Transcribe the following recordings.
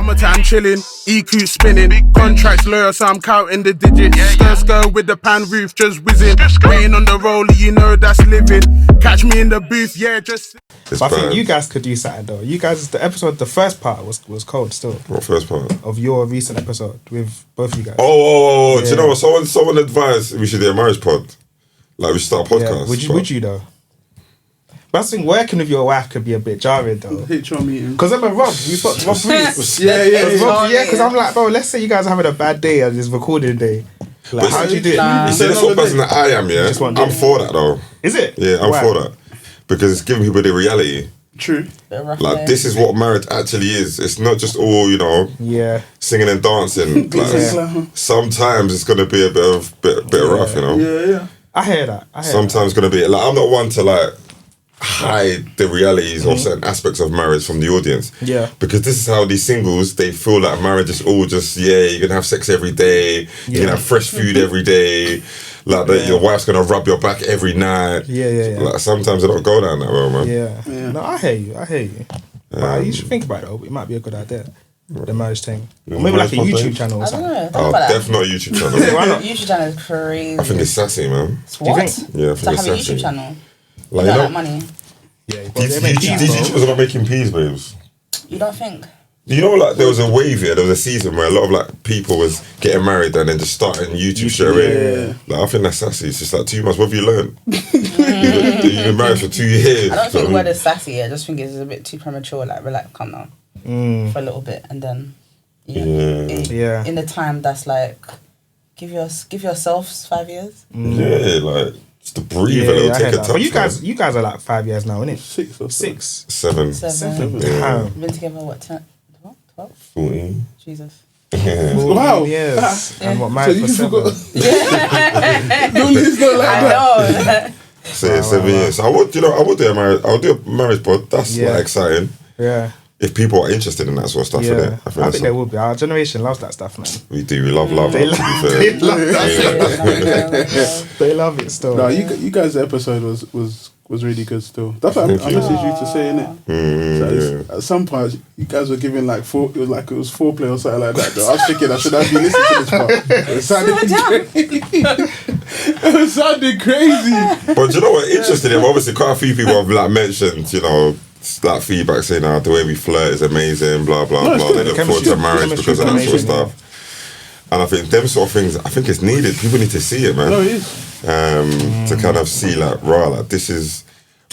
Summertime chilling, EQ spinning, contracts loyal, so I'm counting the digits. Skr with the pan roof just whizzing, waiting on the roller, you know that's living. Catch me in the booth, yeah, just. But I think you guys could do something though. You guys, the first part was cold still. What first part? Of your recent episode with both you guys. Oh, yeah. Do you know what? Someone advised we should do a marriage pod. Like we should start a podcast. Yeah. Would you though? But I think working with your wife could be a bit jarring though. HR meeting. Because I'm a Rob. We thought Rob Reese. Yeah. Because I'm like, bro, let's say you guys are having a bad day on this recording day. Like, how do you do it? You see, the sort of person that I am, yeah? I'm for that though. Is it? Yeah, I'm for that. Because it's giving people the reality. True. Like, this is what marriage actually is. It's not just all, singing and dancing. Like, sometimes it's going to be a bit rough, you know? Yeah. I hear that. Sometimes it's going to be, like, I'm not one to, like, hide the realities of certain aspects of marriage from the audience. Yeah. Because this is how these singles, they feel like marriage is all just, you're going to have sex every day, you're going to have fresh food every day, like your wife's going to rub your back every night. Yeah. Like sometimes it don't go down that well, man. Yeah. No, I hear you. But you should think about it though. It might be a good idea. The marriage thing. Or maybe like a YouTube channel or something. I don't know. Definitely not a YouTube channel. Why not? YouTube channel is crazy. I think it's sassy, man. What? Do you think? Yeah, I think To have it's a sassy. YouTube channel. Like, You don't like money. Yeah. These YouTubers are not making peas, babes. You don't think? You know, like there was a wave here. There was a season where a lot of like people was getting married and then just starting YouTube straight away. Like I think that's sassy. It's just like 2 months. What have you learned? You've been married for 2 years. I don't think the word is sassy. I just think it's a bit too premature. Like relax, calm down for a little bit, and then in the time that's like give yourself 5 years. Yeah, like just to breathe a little, take a touch. But you guys are like 5 years now, innit? 6 or 6. 7. 7. Yeah. Been together what 10? 12? 14. Jesus. Wow. Yes. Yeah. And what married for 7. Don't lose not like I that. know. So 7 years. So I would do a marriage pod. That's like exciting. Yeah. If people are interested in that sort of stuff, Yeah. I think they will be. Our generation loves that stuff, man. We do. We love love. They love Yeah. They love it still. No, you guys' episode was really good still. That's what I messaged you to say, innit? At some parts, you guys were giving like it was foreplay or something like that. Though. I was thinking I should have been listening to this part. It sounded crazy. But you know what? Interesting. Obviously, quite a few people have like mentioned, that feedback saying, the way we flirt is amazing, blah blah blah. They look forward to marriage because of that sort of stuff. And I think them sort of things, I think it's needed. People need to see it, man. No, it is. To kind of see like this is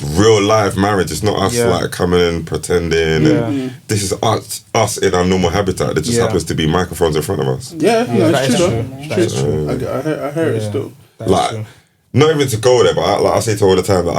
real life marriage. It's not us like coming in pretending. And this is us in our normal habitat. It just happens to be microphones in front of us. Yeah, that it's true. is true. I hear it still. Like, not even to go there, but I say to her all the time that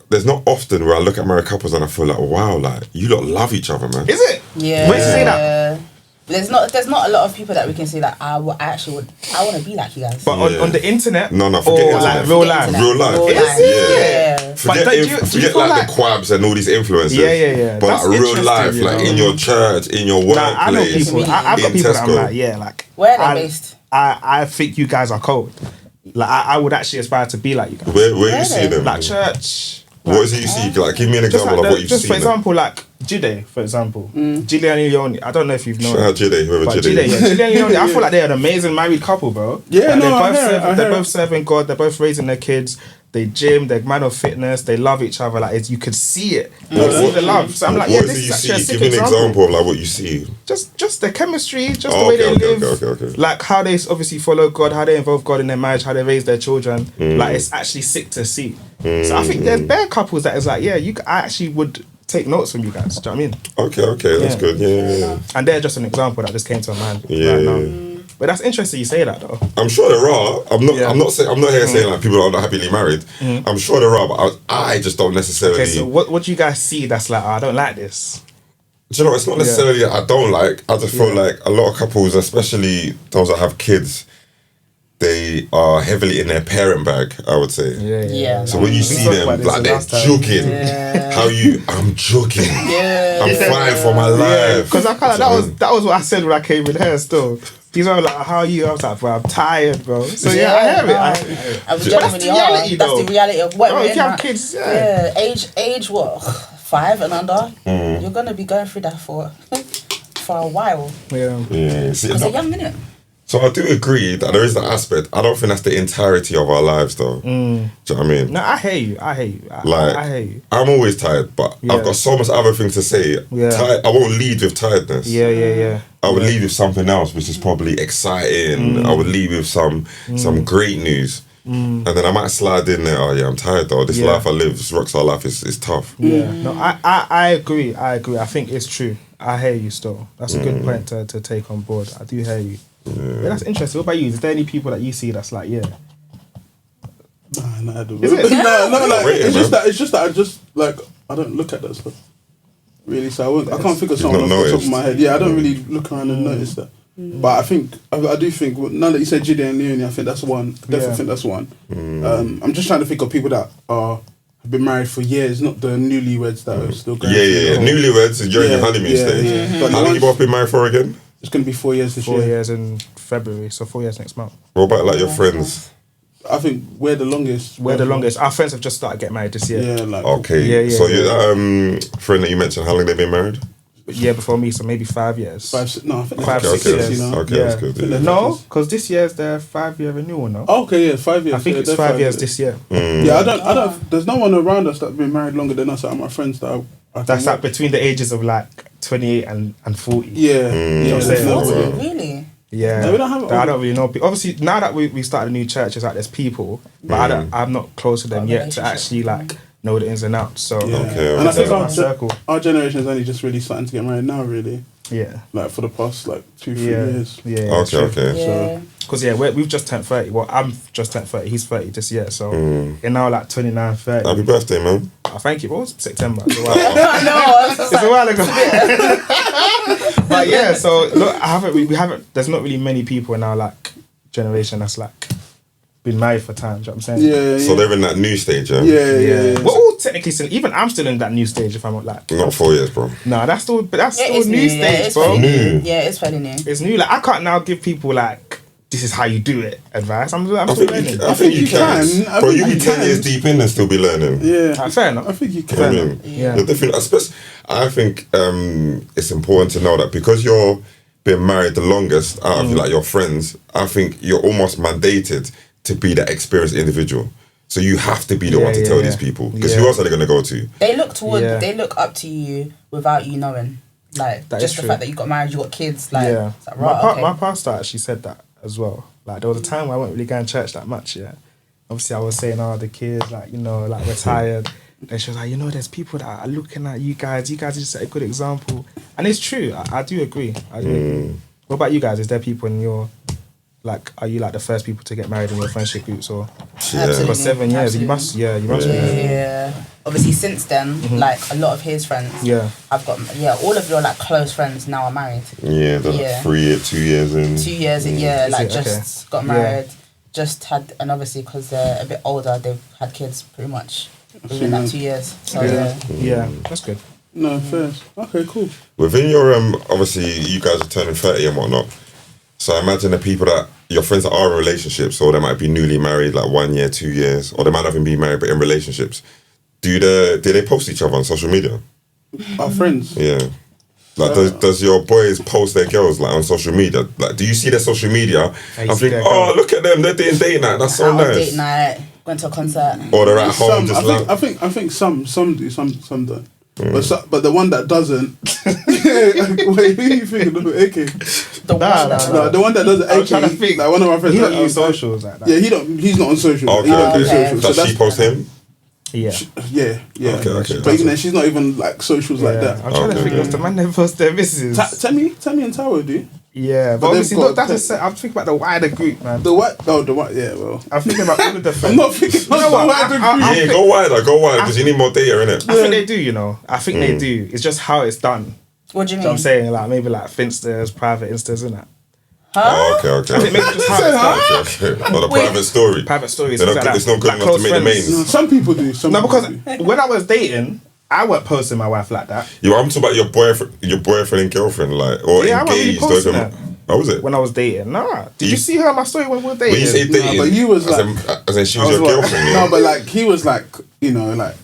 there's not often where I look at married couples and I feel like, wow, like you lot love each other, man. Is it? Yeah. Where did you say that? There's not a lot of people that we can say that I want to be like you guys. But on the internet? No, forget or internet. like real life? Real life. Yeah. Forget like the quabs and all these influencers. Yeah. But like real life, like in your church, in your workplace. I know people. I've got people that I'm like, where are they based? I think you guys are cold. Like I would actually aspire to be like you guys. Where you see them? Like church. What is it you see? Like, give me an example of what you've seen. Just for example, like Jide, for example. Giuliani Leone. I don't know if you've known. Shout out Jide, whoever Jide is. Giuliani Leone. I feel like they're an amazing married couple, bro. Yeah, like, they're both serving God. They're both raising their kids. They gym. They're man of fitness. They love each other. Like you could see it. You see the love. So I'm like, what this is actually a sick Give me an example. example of like what you see. Just the chemistry, just the way they live. Okay. Like how they obviously follow God, how they involve God in their marriage, how they raise their children. Like it's actually sick to see. So I think there's bare couples that is like, I actually would take notes from you guys. Do you know what I mean? Okay, that's good. Yeah. And they're just an example that just came to my mind right now. But that's interesting you say that though. I'm sure there are. I'm not here saying like people are not happily married. I'm sure there are, but I just don't necessarily. Okay, so what do you guys see that's like, I don't like this? Do you know, it's not necessarily that I don't like. I just feel like a lot of couples, especially those that have kids, they are heavily in their parent bag, I would say. Yeah. So when you see them, like they're jogging, I'm jogging. Yeah. I'm fighting for my life. Because I kind of that was what I said when I came in here. Still, these are like, how are you? I was like, bro, I'm tired, bro. So I hear it. But that's the reality. That's the reality of what we're if in. you have kids, age what 5 and under, you're gonna be going through that for for a while. Yeah. Because they're young, innit? So I do agree that there is that aspect. I don't think that's the entirety of our lives, though. Do you know what I mean? No, I hear you. I hear you. I'm always tired, but I've got so much other things to say. I won't lead with tiredness. Yeah. I would lead with something else, which is probably exciting. I would lead with some great news. And then I might slide in there, I'm tired though. This life I live, this rockstar life is tough. Yeah. No, I agree. I think it's true. I hear you still. That's a good point to take on board. I do hear you. Yeah, that's interesting. What about you? Is there any people that you see that's like, Nah, I don't. Is it? No, like, it's just that I don't look at that stuff. Really, so I can't think of something off the top of my head. Yeah, I don't really look around and notice that. But I do think, now that you said Jide and Leonie, I think that's one. I definitely think that's one. I'm just trying to think of people that have been married for years, not the newlyweds that are still going. Yeah. Newlyweds, you're in your honeymoon stage. How long you both been married for again? It's going to be 4 years this year. 4 years in February, so 4 years next month. What about like your friends? I think we're the longest. Our friends have just started getting married this year. Yeah, okay. So your friend that you mentioned, how long they been married? Yeah, before me, so maybe 5 years. I think 5, 6 years. Okay, that's good. Yeah. No, because this year's their 5-year renewal, no? Okay, 5 years. I think it's 5 years this year. Yeah, I don't. There's no one around us that's been married longer than us. My friends that that's like between the ages of like 28 and 40. Yeah. You know what I'm saying? Really? Yeah. No, we don't have it. I don't really know. Obviously, now that we started a new church, it's like there's people, but I'm not close to them yet to actually like know the ins and outs. So and I think our generation is only just really starting to get married now, really. Yeah. Like for the past 2-3 years. Yeah. Okay. Yeah. Because we've just turned 30. Well, I'm just turned 30. He's 30 this year. So you're now like 29, 30. Happy birthday, man. Oh, thank you. What was September? It's a while ago. But yeah, so look, we haven't. There's not really many people in our like generation that's like been married for time. Do you know what I'm saying? Yeah. So they're in that new stage, yeah. Yeah. We're all technically still. Even I'm still in that new stage. If I'm not like. Not 4 years, bro. No, that's still new new stage, bro. Yeah, it's fairly new. It's new. Like I can't now give people like, this is how you do it advice. I'm still learning. I think you can. Bro, you be 10 years deep in and still be learning. Yeah. Fair enough. I think you can. I think it's important to know that because you're been married the longest out of like your friends, I think you're almost mandated to be that experienced individual. So you have to be the one to tell these people. Because who else are they going to go to? They look up to you without you knowing. Like, that just the fact that you got married, you got kids. Like, it's like my pastor actually said that as well. Like, there was a time where I wasn't really going to church that much, Obviously, I was saying, the kids, like, like, we're tired. And she was like, there's people that are looking at you guys. You guys just set a good example. And it's true. I do agree. What about you guys? Is there people in your... Like, are you like the first people to get married in your friendship groups or? For 7 years, you must be. Yeah. Obviously, since then, like a lot of his friends, I've got all of your like close friends now are married. Yeah, they're 2 years in. 2 years in, like just got married, just had, and obviously because they're a bit older, they've had kids pretty much within that 2 years. So yeah, that's good. No, fair. Okay, cool. Within your obviously you guys are turning 30 and whatnot. So I imagine the people that your friends that are in relationships, or they might be newly married, like 1 year, 2 years, or they might not even be married but in relationships. Do they post each other on social media? Our friends. Yeah. Like does your boys post their girls like on social media? Like do you see their social media and think, look at them, they're doing date night, that's so nice. Date night, went to a concert. Or they're at home just like I think some do, some don't. But the one that doesn't. Wait, who are you thinking of? AK. The one that doesn't. AK. Trying to think. Like one of my friends. He don't use socials like that. Yeah, he's not on social. Okay. He don't do socials. Does she post him? Yeah. Okay. But even then, she's not even like socials like that. I'm trying to think of the man that post their misses. Tammy and Taro do. Yeah, but obviously I'm thinking about the wider group, man. The what? Oh, the what? Yeah, well, I'm thinking about all of the friends. I'm not thinking about the wider group. Yeah, go wider, because you need more data, innit? I think they do, I think they do. It's just how it's done. What do you mean? So I'm saying, like, maybe like Finsters, private Instas, innit? Huh? Oh, okay. I think maybe just how it's done. Okay. Or the private story. Private stories. It's not good enough to make the mains. No, some people do. Because when I was dating, I weren't posting my wife like that. Yeah, I'm talking about your boyfriend and girlfriend, like, or engaged. I wasn't really posting that. How was it? When I was dating, Did you see her on my story when we were dating? When you say dating, but you was as in she was your girlfriend. No, but like he was like, like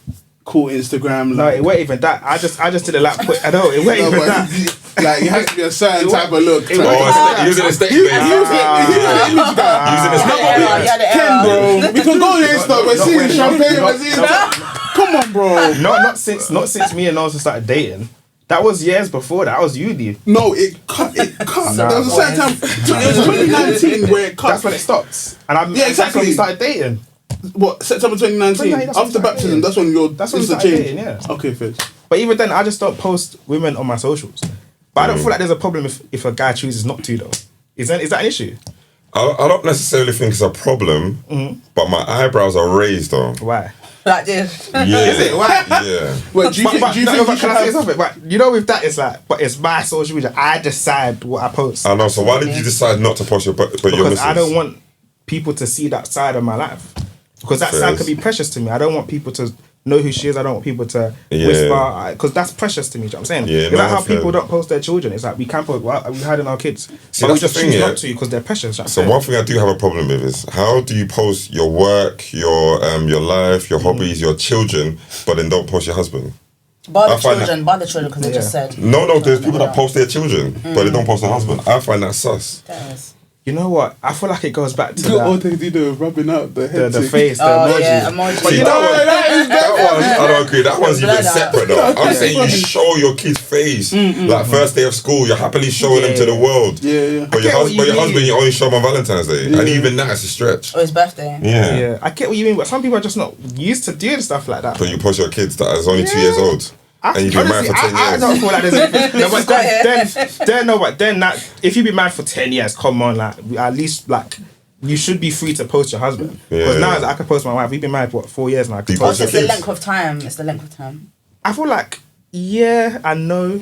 cool Instagram. No, it weren't even that. I just did a like. I know it weren't even that. Like, it has to be a certain type of look. Using a stick, baby. Ken, bro. We can go on Insta. We're seeing champagne. We're seeing. Come on, bro. Not since me and Nelson started dating. That was years before that. I was uni. No, it cut. There was a certain time. It was 2019 where it cut. That's when it stopped. And exactly. That's when we started dating. What, September 2019? After baptism, that's when we started dating, yeah. Okay, fair. But even then, I just don't post women on my socials. But I don't feel like there's a problem if a guy chooses not to, though. Is that an issue? I don't necessarily think it's a problem, but my eyebrows are raised, though. Why? Like this. Yeah. Is it? Why? Yeah. Well, do you think can I say something? But you know, with that, it's like, but it's my social media. I decide what I post. I know. So why did you decide not to post your Because I don't want people to see that side of my life. Because that side could be precious to me. I don't want people to know who she is. I don't want people to whisper. Because that's precious to me. Do you know what I'm saying? Yeah, it's like how people don't post their children. It's like we can post. Well, we hiding our kids. See, but we that's just the thing, choose not to because they're precious. So one thing I do have a problem with is how do you post your work, your life, your hobbies, your children, but then don't post your husband? Bar the children, because they just said. No, there's people that post their children, but they don't post their husband. I find that sus. That is. You know what? I feel like it goes back to all they do the rubbing out the head, the face, the emoji. Yeah, emoji. But you know what? That one, I don't agree. That one's even separate though. I'm saying you show your kid's face. Like first day of school, you're happily showing them to the world. Yeah. But your husband, you only show him on Valentine's Day. And even that is a stretch. Or his birthday. Yeah. I get what you mean, but some people are just not used to doing stuff like that. So you post your kids that is only 2 years old. And you've been married for 10 years. I don't feel like there's then if you've been married for 10 years, come on, like at least like you should be free to post your husband. Because now I can post my wife. We've been married for 4 years now. Do you post your It's the kids? length of time. It's the length of time. I feel like I know.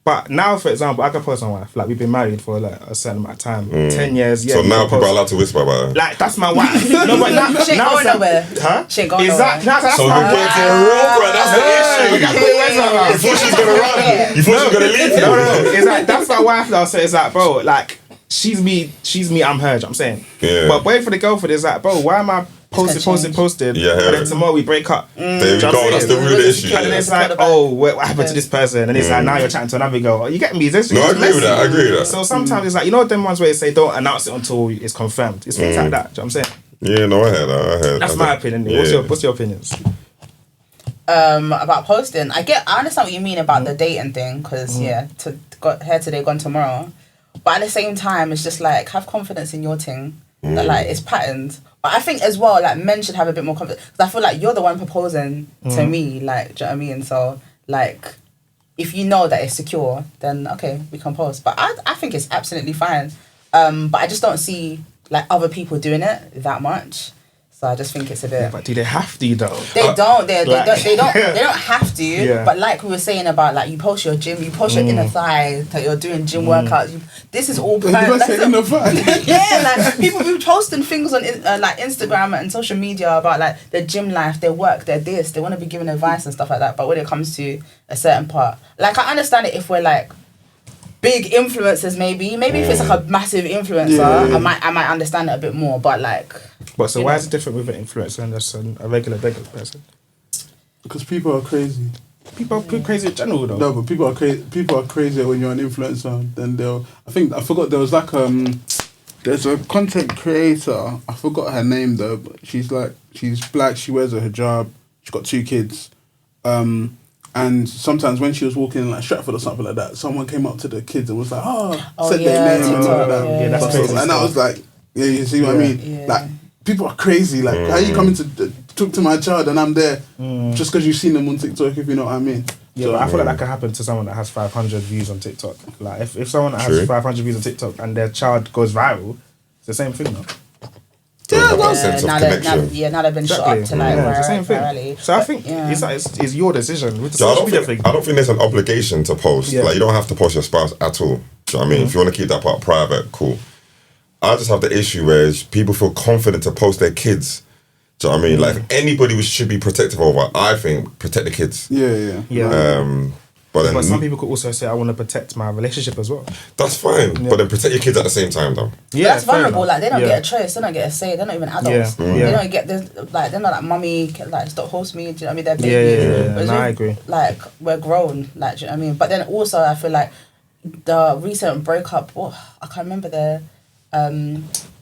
But now, for example, I can post my wife. Like, we've been married for like a certain amount of time. 10 years, So now people are allowed to whisper about her. Like, that's my wife. No, but now... She ain't going nowhere. Huh? She ain't going nowhere. That's so we're going for a roll, bro. That's the issue. You thought she was going to run. You thought she was going to leave you. No. It's like, that's my wife though. So it's like, bro, like, she's me, I'm her, I'm saying. Yeah. But waiting for the girlfriend is like, bro, why am I posted, Yeah, and then tomorrow we break up. There we go, that's the real issue. And then it's like, oh, what happened to this person? And it's like, now you're chatting to another girl. You get me? No, I agree with that. So sometimes it's like, you know them ones where they say don't announce it until it's confirmed. It's things like that. Do you know what I'm saying? Yeah, no, I heard that. That's my opinion. Yeah. What's your opinions? About posting, I understand what you mean about the dating thing, because got here today, gone tomorrow. But at the same time, it's just like, have confidence in your thing. That like it's patterned. But I think as well, like men should have a bit more confidence, because I feel like you're the one proposing to me, like, do you know what I mean? So like, if you know that it's secure, then okay, we can post. But I think it's absolutely fine. But I just don't see like other people doing it that much. So I just think it's a bit. Yeah, but do they have to though? They don't. They don't have to. Yeah. But like we were saying about like you post your gym, you post your inner thigh that you're doing gym workouts. This is all planned. Yeah, like people be posting things on like Instagram and social media about like their gym life, their work, their this. They want to be giving advice and stuff like that. But when it comes to a certain part, like I understand it if we're like big influencers, maybe if it's like a massive influencer, I might understand it a bit more. But like. But so why is it different with an influencer and just a regular person? Because people are crazy. People are crazy in general, though. No, but people are crazier when you're an influencer. Then I forgot there was like there's a content creator. I forgot her name though. But she's black. She wears a hijab. She's got 2 kids. And sometimes when she was walking in like Stratford or something like that, someone came up to the kids and was like, said their name and all that. Yeah, that's crazy. And I was like, you see what I mean? Yeah. Like. People are crazy. Like, how are you coming to talk to my child and I'm there just because you've seen them on TikTok, if you know what I mean? Yeah, but I feel like that could happen to someone that has 500 views on TikTok. Like, if someone that has 500 views on TikTok and their child goes viral, it's the same thing, though. Now they've been shot up to like it's the same thing. So I think it's your decision. I don't think there's an obligation to post. Like, you don't have to post your spouse at all. Do you know what I mean? If you want to keep that part private, cool. I just have the issue where people feel confident to post their kids. Do you know what I mean? Like, if anybody should be protective over, I think, protect the kids. Yeah. But some people could also say, I want to protect my relationship as well. That's fine. Yeah. But then protect your kids at the same time, though. Yeah, that's vulnerable. Like, they don't get a choice. They don't get a say. They're not even adults. Yeah. They don't get this. Like, they're not like, mummy, like, stop host me. Do you know what I mean? They're babies. Yeah. No, I agree. Like, we're grown. Like, do you know what I mean? But then also, I feel like the recent breakup. I can't remember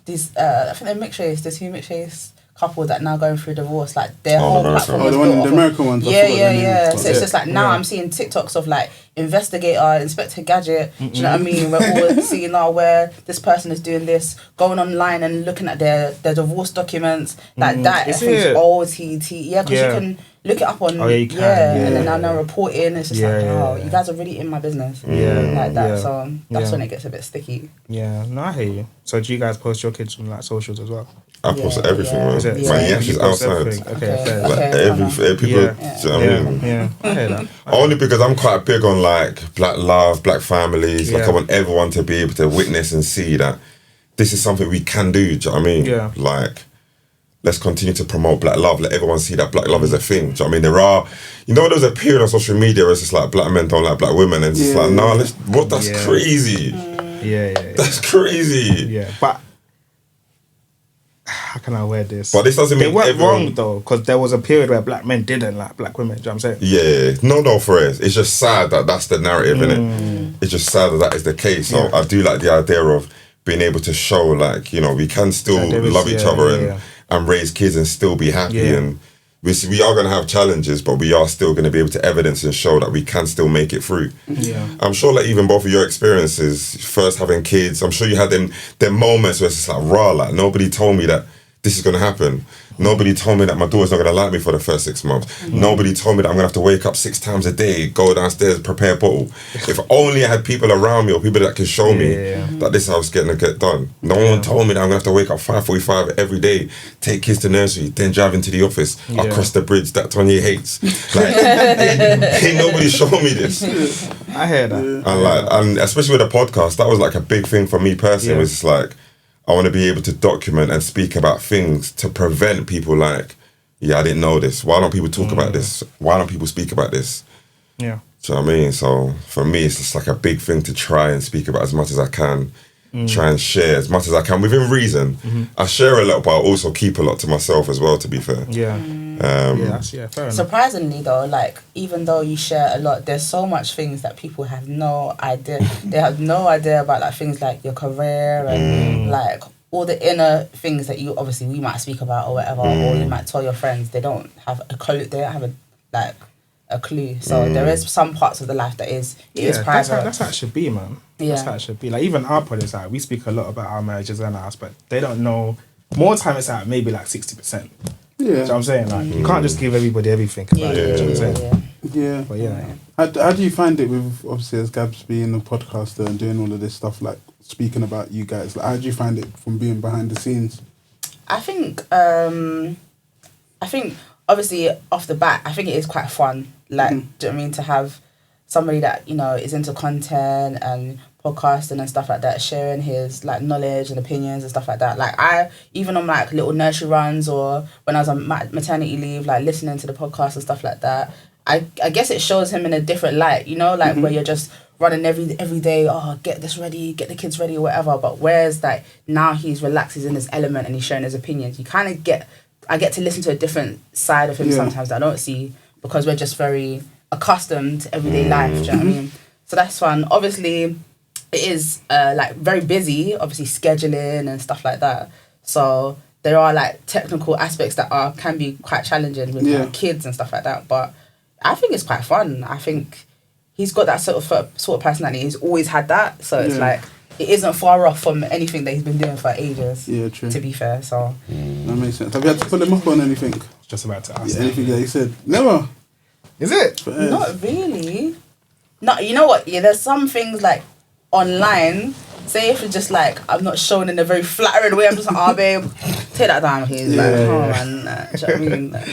these. I think they're mixed race. There's two mixed race couples that now going through divorce. Like their whole platform. The American ones. Yeah. So it's just like now I'm seeing TikToks of like Investigator, Inspector Gadget. Do you know what I mean? We're all seeing now where this person is doing this, going online and looking at their divorce documents. Like that. Is OTT. Yeah, because you can look it up on. Oh, yeah, you can. And then now reporting. It's just you guys are really in my business. Like that. So that's when it gets a bit sticky. Yeah, no, I hear you. So do you guys post your kids on like socials as well? I post everything, man. My yash is outside. People, you know what I mean? Yeah, I hear that. Only because I'm quite big on like black love, black families. Like I want everyone to be able to witness and see that this is something we can do. Do you know what I mean? Yeah. Like, let's continue to promote black love. Let everyone see that black love is a thing. Do you know what I mean? There are, there was a period on social media where it's just like black men don't like black women, and it's just like, no, that's crazy. That's crazy. Yeah, but how can I wear this? But this doesn't mean they weren't wrong though, because there was a period where black men didn't like black women. Do you know what I'm saying? Yeah, no, for it. It's just sad that that's the narrative, innit? It's just sad that is the case. So I do like the idea of being able to show, like, we can still love each other and raise kids and still be happy. And we are going to have challenges, but we are still going to be able to evidence and show that we can still make it through. Yeah, I'm sure like even both of your experiences, first having kids, I'm sure you had them moments where it's just like, raw, like nobody told me that this is going to happen. Nobody told me that my daughter's not going to like me for the first 6 months. Nobody told me that I'm going to have to wake up 6 times a day, go downstairs, prepare a bottle. If only I had people around me or people that could show me that this is how it's going to get done. No one told me that I'm going to have to wake up 5:45 every day, take kids to nursery, then drive into the office, across the bridge that Tonye hates. Like, ain't nobody show me this. I hear that. And especially with the podcast, that was like a big thing for me personally. It was just like, I want to be able to document and speak about things to prevent people like, I didn't know this. Why don't people talk about this? Why don't people speak about this? Yeah. Do you know what I mean? So for me, it's just like a big thing to try and speak about as much as I can. Try and share as much as I can within reason. I share a lot, but I also keep a lot to myself as well, to be fair. Yeah. Fair enough. Surprisingly though, like even though you share a lot, there's so much things that people have no idea. They have no idea about like things like your career and like all the inner things that we might speak about or whatever, or you might tell your friends. They don't have a clue. They don't have a clue. So there is some parts of the life that is private. That's how it should be, man. Yeah. That's how it should be. Like even our pod is like, we speak a lot about our marriages and ours, but they don't know. More time it's like maybe like 60%. You know what I'm saying? Like you can't just give everybody everything about it. You know what I'm saying? Yeah. But How do you find it with, obviously, as Gabz being a podcaster and doing all of this stuff, like speaking about you guys? Like, how do you find it from being behind the scenes? I think obviously off the bat, I think it is quite fun. Like, do you know what I mean? To have somebody that, is into content and podcasting and stuff like that, sharing his like knowledge and opinions and stuff like that. Like I, even on like little nursery runs or when I was on maternity leave, like listening to the podcast and stuff like that, I guess it shows him in a different light, like where you're just running every day, get this ready, get the kids ready or whatever. But whereas like now he's relaxed, he's in his element and he's sharing his opinions, you kind of I get to listen to a different side of him sometimes that I don't see because we're just very accustomed to everyday life, do you know what I mean? So that's fun. Obviously, it is like very busy, obviously scheduling and stuff like that. So there are like technical aspects that can be quite challenging with like, kids and stuff like that. But I think it's quite fun. I think he's got that sort of personality. He's always had that. So it's like, it isn't far off from anything that he's been doing for ages. Yeah, true. To be fair, so. That makes sense. Have you had to pull him up on anything? Just about to ask. Anything that he said? Never. Is it? Not really. No, you know what? Yeah, there's some things like online. Say if it's just like I'm not showing in a very flattering way, I'm just like, babe, take that down. He's like, man, do you know what I mean? Like,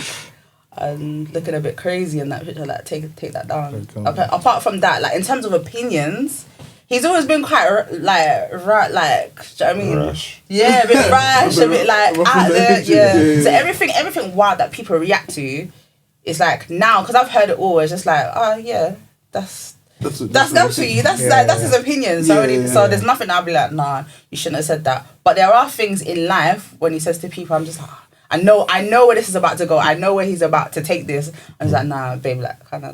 I'm looking a bit crazy in that picture. Like, take that down. Okay. Apart from that, like in terms of opinions, he's always been quite do you know what I mean? Rash. Yeah, a bit rash, a bit like out there. Yeah. So everything wild that people react to, it's like now because I've heard it all. It's just like, that's Gabz for you. That's his opinion. So so there's nothing I'll be like, nah, you shouldn't have said that. But there are things in life when he says to people, I'm just like, I know where this is about to go. I know where he's about to take this. And he's like, nah, babe, like, don't do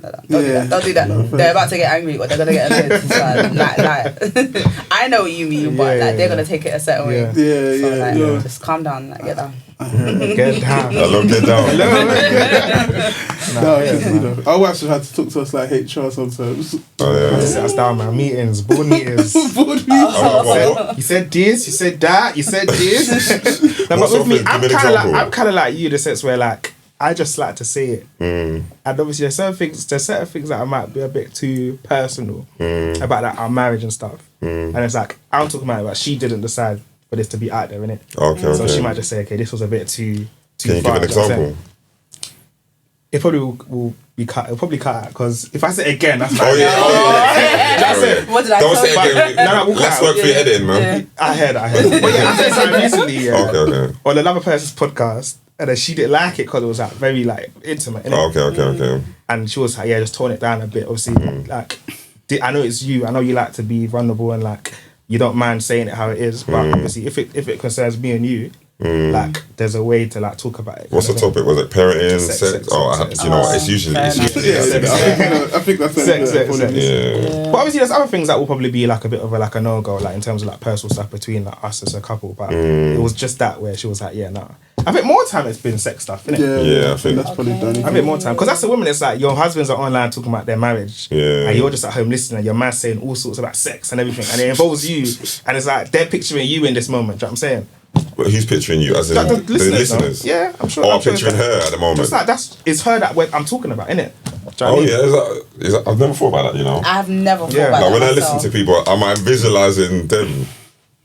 that. They're about to get angry or they're gonna get annoyed. So, I know what you mean, but like they're gonna take it a certain way. Just calm down, like, get down. Get down. Hello, get down. Our wives have had to talk to us like HR sometimes. Sit us down, man. Board meetings. You said this, you said that, you said this. No, but with me, I'm kind of like you in the sense where like I just like to say it, and obviously there's certain things that I might be a bit too personal about like our marriage and stuff, and it's like I'm talking about it, but she didn't decide for this to be out there, innit? Okay. So she might just say, okay, this was a bit too Can you far. give an example? It probably will be cut. It'll probably cut out because if I say it again, that's like, What did I Don't tell say you? it again. Let's work for your editing, man. I heard. But yeah, I said something recently. Okay. On another person's podcast, and then she didn't like it because it was like very like intimate. Innit? Okay. And she was like, just tone it down a bit. Obviously, like I know it's you. I know you like to be vulnerable and like you don't mind saying it how it is. But obviously, if it concerns me and you. Like there's a way to like talk about it. What's the topic? Was it parenting, sex? Sex. You know what? It's usually I think that's sex. Yeah. But obviously, there's other things that will probably be like a bit of a no-go, like in terms of like personal stuff between like us as a couple. But it was just that where she was like, nah. I think more time it's been sex stuff, innit? Yeah, I think that's probably done. I think more time because that's the women. It's like your husbands are online talking about their marriage, and you're just at home listening. And your man's saying all sorts about sex and everything, and it involves you. And it's like they're picturing you in this moment. Do you know what I'm saying? But who's picturing you? As in Like the listeners? Yeah, I'm sure. Or I'm sure picturing it's her at the moment? It's like it's her that I'm talking about, innit? I've never thought about that, you know? I've never thought Yeah. about Like that when I myself. listen to people, am I visualising them?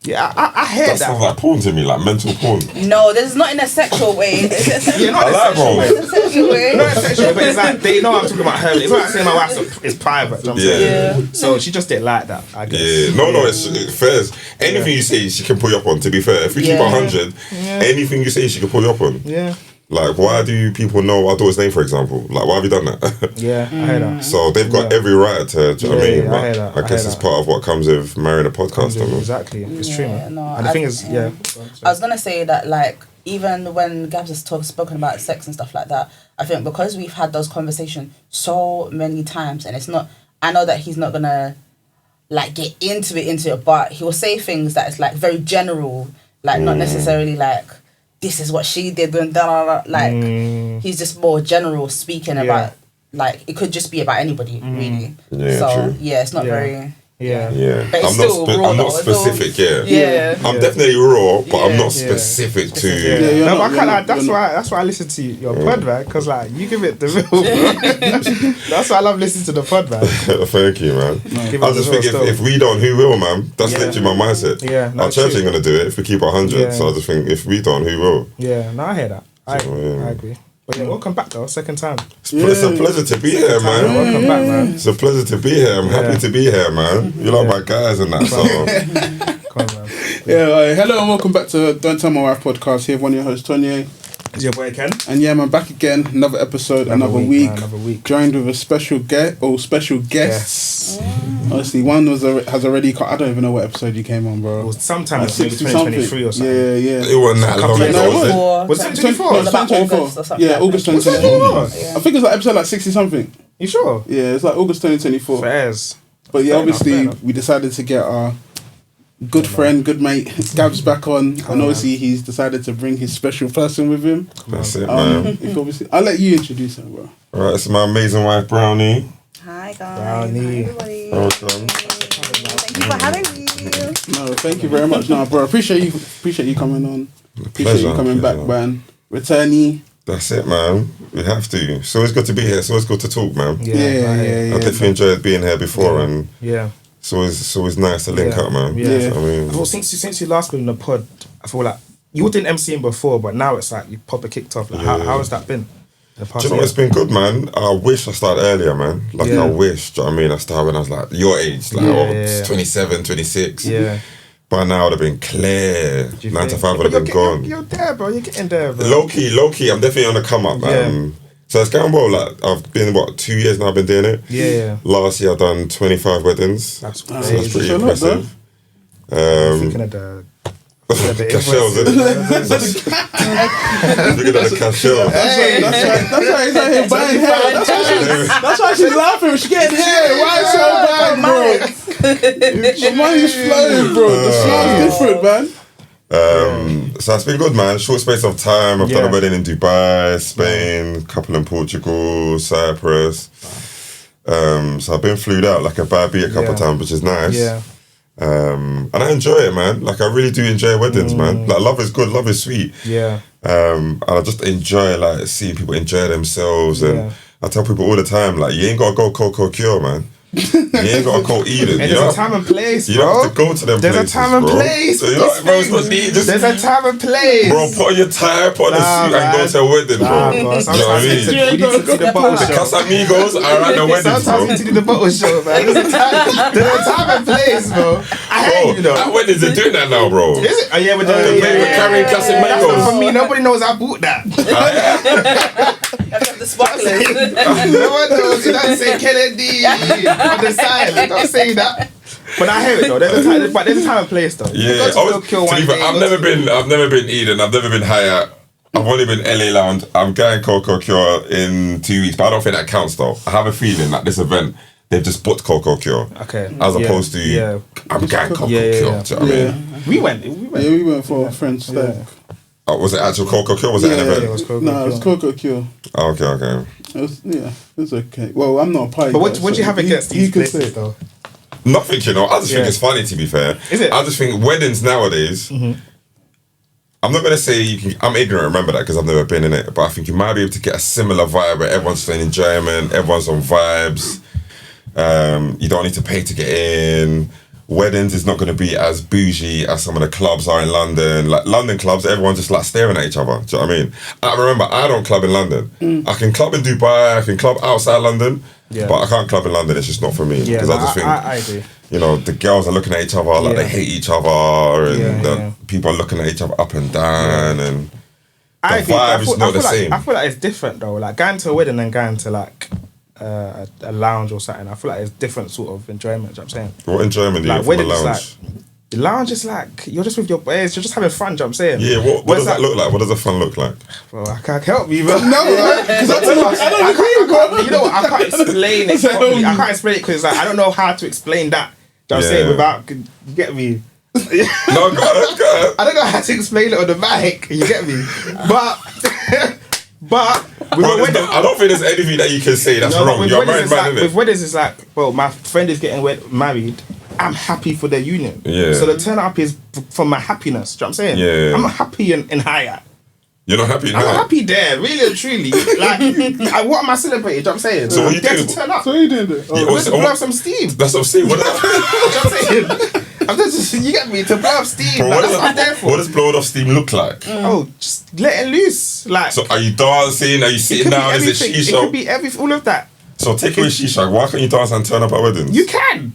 Yeah, I hear That that. sounds like porn to me, like mental porn. No, this is not in a sexual way. Yeah, not I like sexual bro. way. In a sexual way. Not sexual, but it's like they know I'm talking about her. It's not like saying my wife is private. You know what I'm saying? So she just didn't like that, I guess. Yeah, no, it's fair. Anything you say, she can pull you up on, to be fair. If we keep 100, anything you say, she can pull you up on. Yeah. Like, why do people know our daughter's name, for example? Like, why have you done that? Yeah, I hear that. So they've got every right to, do you know what I mean? I hear that. I guess it's part of what comes with marrying a podcaster. Man. Exactly. It's true, man. No, And the thing is, I was going to say that, like, even when Gabz has spoken about sex and stuff like that, I think because we've had those conversations so many times, and it's not, I know that he's not going to, like, get into it, but he will say things that is, like, very general, like, not necessarily, like, this is what she did, and like, he's just more general speaking about, like, it could just be about anybody, really. Yeah, so, true. it's not very... Yeah. But it's I'm not specific, I'm definitely raw, but I'm not specific to... No, but I can't, like, that's why I listen to your pod, man, because, like, you give it the real, bro. That's why I love listening to the pod, man. Thank you, man. I just think if we don't, who will, man? That's literally my mindset. Our church ain't going to do it if we keep 100, so I just think if we don't, who will? Yeah, no, I hear that. I agree. But yeah, welcome back though, second time. It's a pleasure to be here, man. Welcome back, man. It's a pleasure to be here. I'm happy to be here, man. You know my guys and that, so... Come on, man. Hello and welcome back to Don't Tell My Wife podcast. Here, one of your hosts, Tonye. It's your boy Ken. And yeah, man, back again. Another episode, another week. Man, another week. Joined with a special guests. Honestly, one has already. I don't even know what episode you came on, bro. It was sometime like 2023 or something. Yeah. It wasn't that long ago, Was it 2024? It was like August or something. Yeah, August 2024. I think it's like episode like 60 something. You sure? Yeah, it's like August 2024. Fairs. But yeah, Fair obviously enough. we decided to get our good friend, good mate, Gabz back on, and obviously he's decided to bring his special person with him. That's it, man. If obviously, I'll let you introduce him, bro. Alright, it's my amazing wife, Brownie. Hi, guys. Brownie. Hi, everybody. Welcome. Thank you for having me. No, thank you very much. No, bro, appreciate you coming on. Appreciate you coming back, man. Returnee. That's it, man. We have to. It's always good to be here. It's always good to talk, man. Yeah. I definitely enjoyed being here before, and Yeah. it's always nice to link up, man. Yeah. I mean, Well, since you last been in the pod, I feel like you didn't MCing before, but now it's like you proper kicked off. Like, how has that been? The past do you know year? it's been good, man? I wish I started earlier, man. Like, I wish, do you know what I mean? I started when I was like your age, like 27, 26. Yeah. By now, I would have been clear. 9 to 5 would have been gone. You're there, bro. You're getting there, bro. Low key, I'm definitely on the come up, man. So it's going well. Like, I've been, 2 years now I've been doing it. Yeah. Last year, I've done 25 weddings. That's So that's pretty impressive. Thinking of the Cashels, isn't it? Look at the cashels. That's why he's out here buying hair. That's why she's laughing. She's getting hair. Why is so bad, bro? The money's flowing, bro. The smell's different, man. So it's been good, man. Short space of time. I've done a wedding in Dubai, Spain, couple in Portugal, Cyprus. So I've been flued out like a bad beat a couple of times, which is nice. Yeah. And I enjoy it, man. Like I really do enjoy weddings, man. Like love is good, love is sweet. Yeah. And I just enjoy like seeing people enjoy themselves, and I tell people all the time, like you ain't gotta go Coco Cure, man. You ain't gotta go Eden. And there's a time and place, bro. You don't have to go to them places, There's a time and place. So There's a time and place. Bro, put on your tie, put on the suit and go to a wedding, bro. You know what I mean? We need to do the bottle show. The Casamigos are at the weddings, bro. Sometimes we need to do the bottle show, man. There's a time and place, bro. I hate you, though. At weddings, they're doing that now, bro. Is it? Oh, yeah, we're They're carrying Casamigos. That's not for me. Nobody knows I bought that. The sparklers. No one knows. You don't say Kennedy on the side. Don't say that. But I hear it though. There's a time and place though. Yeah. I've never been Eden. I've never been Hyatt. I've only been LA Lounge. I'm going Coco Cure in 2 weeks, but I don't think that counts though. I have a feeling that this event they've just booked Coco Cure. Okay. As opposed to I'm going Coco Cure. Do you know what I mean? We went. Yeah, we went for a French stag. Was it actual Coco Cure? Was it an event? It was Coco No, it was Coco Cure. Oh, okay. It was okay. Well, I'm not a party. But what do you have against these places though? Nothing, you know. I just think it's funny, to be fair. Is it? I just think weddings nowadays, I'm not going to say I'm ignorant, remember that, because I've never been in it, but I think you might be able to get a similar vibe where everyone's feeling enjoyment, everyone's on vibes, you don't need to pay to get in. Weddings is not going to be as bougie as some of the clubs are in London. Like London clubs, everyone's just like staring at each other. Do you know what I mean? I remember, I don't club in London. I can club in Dubai, I can club outside London, but I can't club in London. It's just not for me. Because I just think, I agree. you know, the girls are looking at each other like they hate each other, and people are looking at each other up and down, and the vibe is not the same. I feel like it's different though. Like going to a wedding and going to like a lounge or something, I feel like it's different sort of enjoyment. You know what I'm saying? What enjoyment do you get from the lounge? The lounge is like you're just with your boys, you're just having fun. You know what I'm saying? Yeah. What does that look like? What does the fun look like? Well, I can't help you, bro. No, because I don't agree, bro. You know what? I can't explain it properly. I can't explain it because like, I don't know how to explain that. You know what I'm saying? Without, you get me? No, go ahead. I don't know how to explain it on the mic. You get me? But bro, I don't think there's anything that you can say that's wrong. You're a married man, innit? With weddings, it's like, well, my friend is getting married. I'm happy for their union. Yeah. So the turn up is for my happiness. Do you know what I'm saying? Yeah. I'm not happy in Hyatt. You're not happy in I'm Hyatt? happy there, really and truly. Like, what am I celebrating? Do you know what I'm saying? So what you there doing? to turn up. So what are you doing there? To blow up some steam. That's what I'm saying. You know what I'm saying? I'm just, you get me? To blow up steam. Bro, Like, that's what I'm there for. what does blowing off steam look like? Oh, just let it loose. Like, So are you dancing? Are you sitting down? Is it everything. shisha? It could be all of that. So take away shisha. Why can't you dance and turn up at weddings? You can,